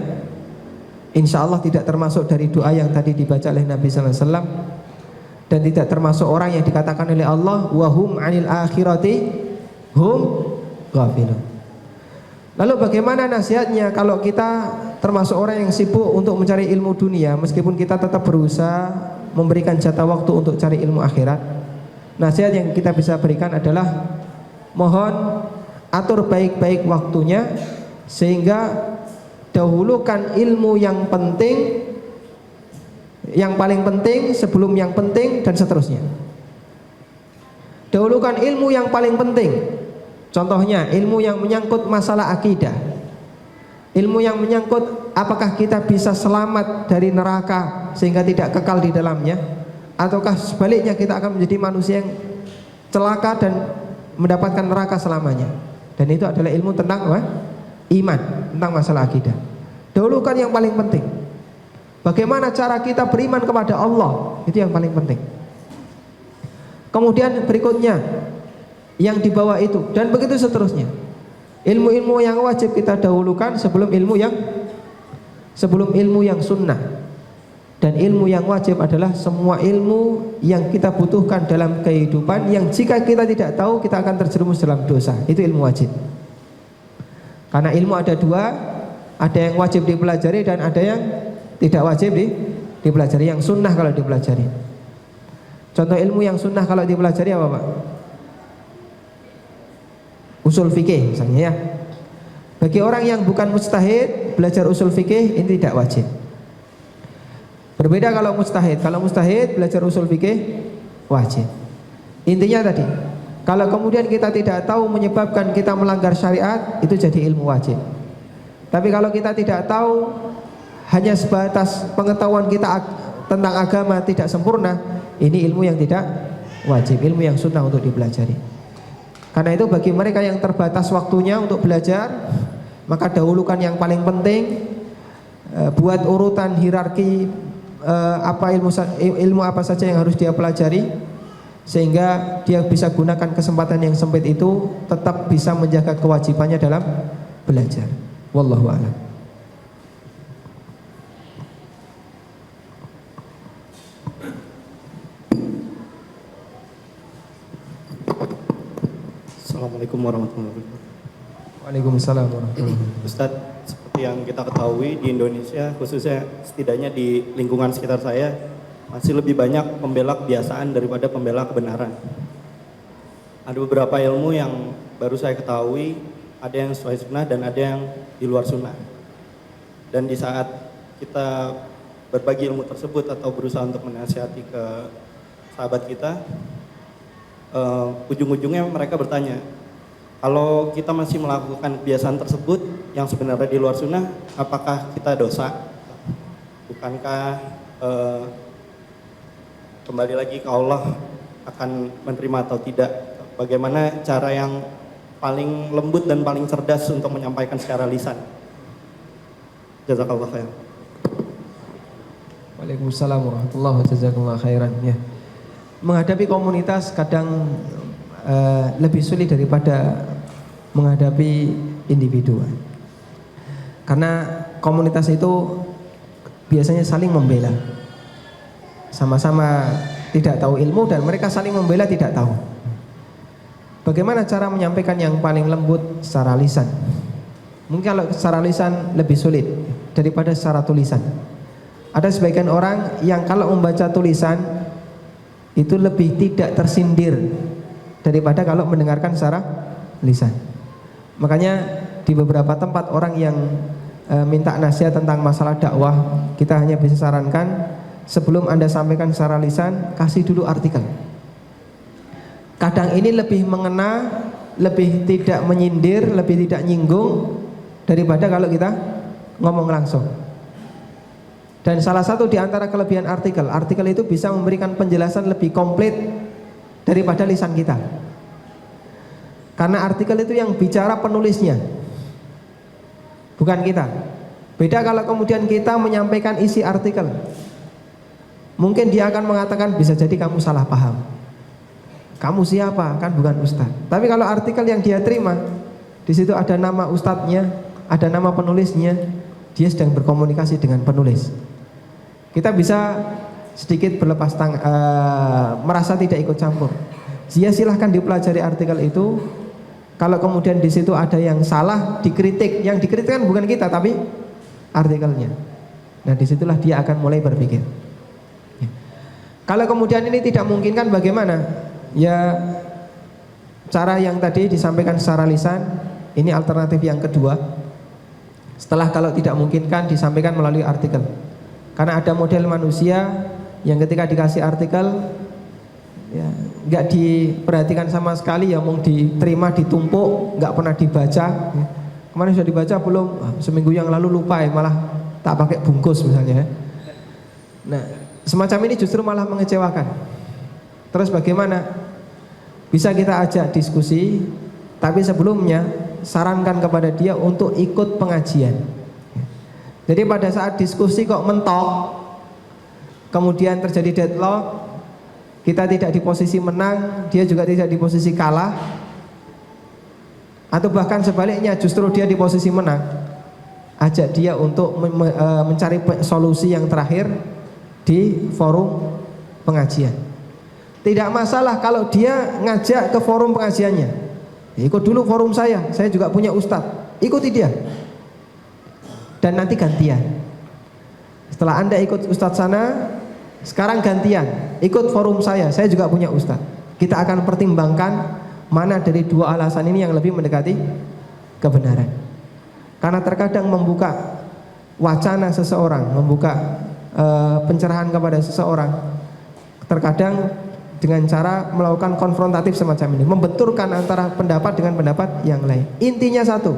insya Allah tidak termasuk dari doa yang tadi dibaca oleh Nabi Sallallahu Alaihi Wasallam, dan tidak termasuk orang yang dikatakan oleh Allah wahum 'anil akhirati hum ghafilun. Lalu bagaimana nasihatnya kalau kita termasuk orang yang sibuk untuk mencari ilmu dunia, meskipun kita tetap berusaha memberikan jatah waktu untuk cari ilmu akhirat? Nasihat yang kita bisa berikan adalah mohon atur baik-baik waktunya, sehingga dahulukan ilmu yang penting, yang paling penting sebelum yang penting, dan seterusnya. Dahulukan ilmu yang paling penting. Contohnya ilmu yang menyangkut masalah akidah, ilmu yang menyangkut apakah kita bisa selamat dari neraka sehingga tidak kekal di dalamnya, ataukah sebaliknya kita akan menjadi manusia yang celaka dan mendapatkan neraka selamanya. Dan itu adalah ilmu tentang iman, tentang masalah akidah. Dahulukan yang paling penting. Bagaimana cara kita beriman kepada Allah, itu yang paling penting. Kemudian berikutnya yang di bawah itu, dan begitu seterusnya. Ilmu-ilmu yang wajib kita dahulukan sebelum ilmu yang sunnah. Dan ilmu yang wajib adalah semua ilmu yang kita butuhkan dalam kehidupan, yang jika kita tidak tahu kita akan terjerumus dalam dosa. Itu ilmu wajib. Karena ilmu ada dua, ada yang wajib dipelajari dan ada yang tidak wajib dipelajari. Yang sunnah kalau dipelajari. Contoh ilmu yang sunnah kalau dipelajari apa Pak? Usul fikih misalnya ya. Bagi orang yang bukan mujtahid, belajar usul fikih ini tidak wajib. Berbeda kalau mujtahid. Kalau mujtahid belajar usul fikih wajib. Intinya tadi, kalau kemudian kita tidak tahu menyebabkan kita melanggar syariat, itu jadi ilmu wajib. Tapi kalau kita tidak tahu hanya sebatas pengetahuan kita tentang agama tidak sempurna, ini ilmu yang tidak wajib, ilmu yang sunnah untuk dipelajari. Karena itu bagi mereka yang terbatas waktunya untuk belajar, maka dahulukan yang paling penting, buat urutan hierarki ilmu apa saja yang harus dia pelajari, sehingga dia bisa gunakan kesempatan yang sempit itu tetap bisa menjaga kewajibannya dalam belajar. Wallahu a'lam. Assalamualaikum warahmatullahi wabarakatuh. Waalaikumsalam warahmatullahi wabarakatuh. Ustadz, seperti yang kita ketahui di Indonesia, khususnya setidaknya di lingkungan sekitar saya, masih lebih banyak pembela kebiasaan daripada pembela kebenaran. Ada beberapa ilmu yang baru saya ketahui, ada yang sesuai sunnah dan ada yang di luar sunnah. Dan di saat kita berbagi ilmu tersebut atau berusaha untuk menasihati ke sahabat kita, ujung-ujungnya mereka bertanya, kalau kita masih melakukan kebiasaan tersebut yang sebenarnya di luar sunnah, apakah kita dosa? Bukankah kembali lagi ke Allah akan menerima atau tidak? Bagaimana cara yang paling lembut dan paling cerdas untuk menyampaikan secara lisan? Jazakallah khair. Waalaikumsalam warahmatullahi wabarakatuh. Jazakallah khairan. Ya. Menghadapi komunitas kadang lebih sulit daripada menghadapi individu. Karena komunitas itu biasanya saling membela. Sama-sama tidak tahu ilmu dan mereka saling membela tidak tahu. Bagaimana cara menyampaikan yang paling lembut secara lisan? Mungkin kalau secara lisan lebih sulit daripada secara tulisan. Ada sebagian orang yang kalau membaca tulisan itu lebih tidak tersindir daripada kalau mendengarkan secara lisan. Makanya di beberapa tempat orang yang minta nasihat tentang masalah dakwah, kita hanya bisa sarankan sebelum Anda sampaikan secara lisan, kasih dulu artikel. Kadang ini lebih mengena, lebih tidak menyindir, lebih tidak nyinggung daripada kalau kita ngomong langsung. Dan salah satu di antara kelebihan artikel itu bisa memberikan penjelasan lebih komplit daripada lisan kita. Karena artikel itu yang bicara penulisnya, bukan kita. Beda kalau kemudian kita menyampaikan isi artikel, mungkin dia akan mengatakan bisa jadi kamu salah paham. Kamu siapa? Kan bukan ustadz. Tapi kalau artikel yang dia terima, di situ ada nama ustadznya, ada nama penulisnya, dia sedang berkomunikasi dengan penulis. Kita bisa sedikit berlepas tangan, merasa tidak ikut campur. Dia silahkan dipelajari artikel itu. Kalau kemudian di situ ada yang salah, dikritik. Yang dikritik kan bukan kita, tapi artikelnya. Nah, disitulah dia akan mulai berpikir. Ya. Kalau kemudian ini tidak mungkin kan bagaimana? Ya, cara yang tadi disampaikan secara lisan, ini alternatif yang kedua. Setelah kalau tidak mungkin kan disampaikan melalui artikel. Karena ada model manusia yang ketika dikasih artikel ya nggak diperhatikan sama sekali, ya mau diterima ditumpuk, nggak pernah dibaca. Ya. Kemarin sudah dibaca belum? Seminggu yang lalu lupa ya, malah tak pakai bungkus misalnya. Nah, semacam ini justru malah mengecewakan. Terus bagaimana? Bisa kita ajak diskusi, tapi sebelumnya sarankan kepada dia untuk ikut pengajian. Jadi pada saat diskusi kok mentok, kemudian terjadi deadlock, kita tidak di posisi menang, dia juga tidak di posisi kalah, atau bahkan sebaliknya justru dia di posisi menang, ajak dia untuk mencari solusi yang terakhir di forum pengajian. Tidak masalah kalau dia ngajak ke forum pengajiannya, ikut dulu forum saya juga punya ustadz, ikuti dia. Dan nanti gantian. Setelah Anda ikut ustadz sana, sekarang gantian, ikut forum saya juga punya ustadz. Kita akan pertimbangkan mana dari dua alasan ini yang lebih mendekati kebenaran. Karena terkadang membuka wacana seseorang, membuka pencerahan kepada seseorang, terkadang dengan cara melakukan konfrontatif semacam ini, membenturkan antara pendapat dengan pendapat yang lain. Intinya satu,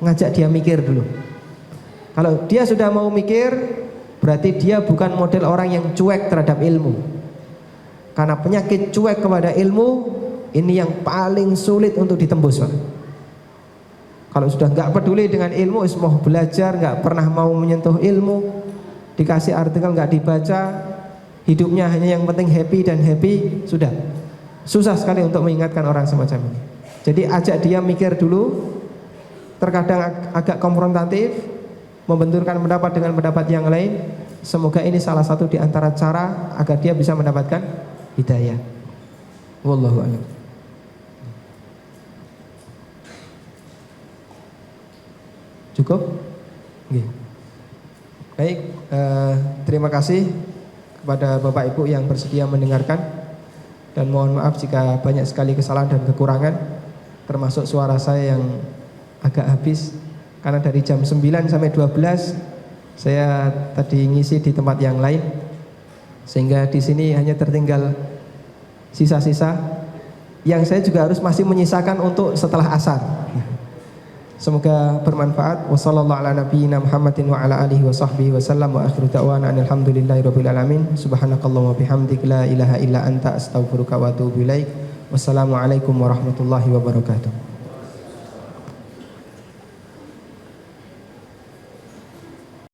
ngajak dia mikir dulu. Kalau dia sudah mau mikir, berarti dia bukan model orang yang cuek terhadap ilmu. Karena penyakit cuek kepada ilmu ini yang paling sulit untuk ditembus, Pak. Kalau sudah nggak peduli dengan ilmu, mau belajar, nggak pernah mau menyentuh ilmu, dikasih artikel nggak dibaca, hidupnya hanya yang penting happy dan happy, sudah susah sekali untuk mengingatkan orang semacam ini. Jadi ajak dia mikir dulu, terkadang agak konfrontatif, membenturkan pendapat dengan pendapat yang lain. Semoga ini salah satu di antara cara agar dia bisa mendapatkan hidayah. Wallahu a'lam. Cukup? Oke. Baik, terima kasih kepada Bapak Ibu yang bersedia mendengarkan, dan mohon maaf jika banyak sekali kesalahan dan kekurangan, termasuk suara saya yang agak habis karena dari jam 9 sampai 12 saya tadi ngisi di tempat yang lain, sehingga di sini hanya tertinggal sisa-sisa yang saya juga harus masih menyisakan untuk setelah asar. Semoga bermanfaat. Wassallallahu ala nabiyyina Muhammadin wa ala alihi wa sahbihi wasallam, wa akhiru da'wana alhamdulillahirabbil alamin. Subhanakallahumma bihamdik la ilaha illa anta astaghfiruka wa atubu ilaik. Wassalamualaikum warahmatullahi wabarakatuh.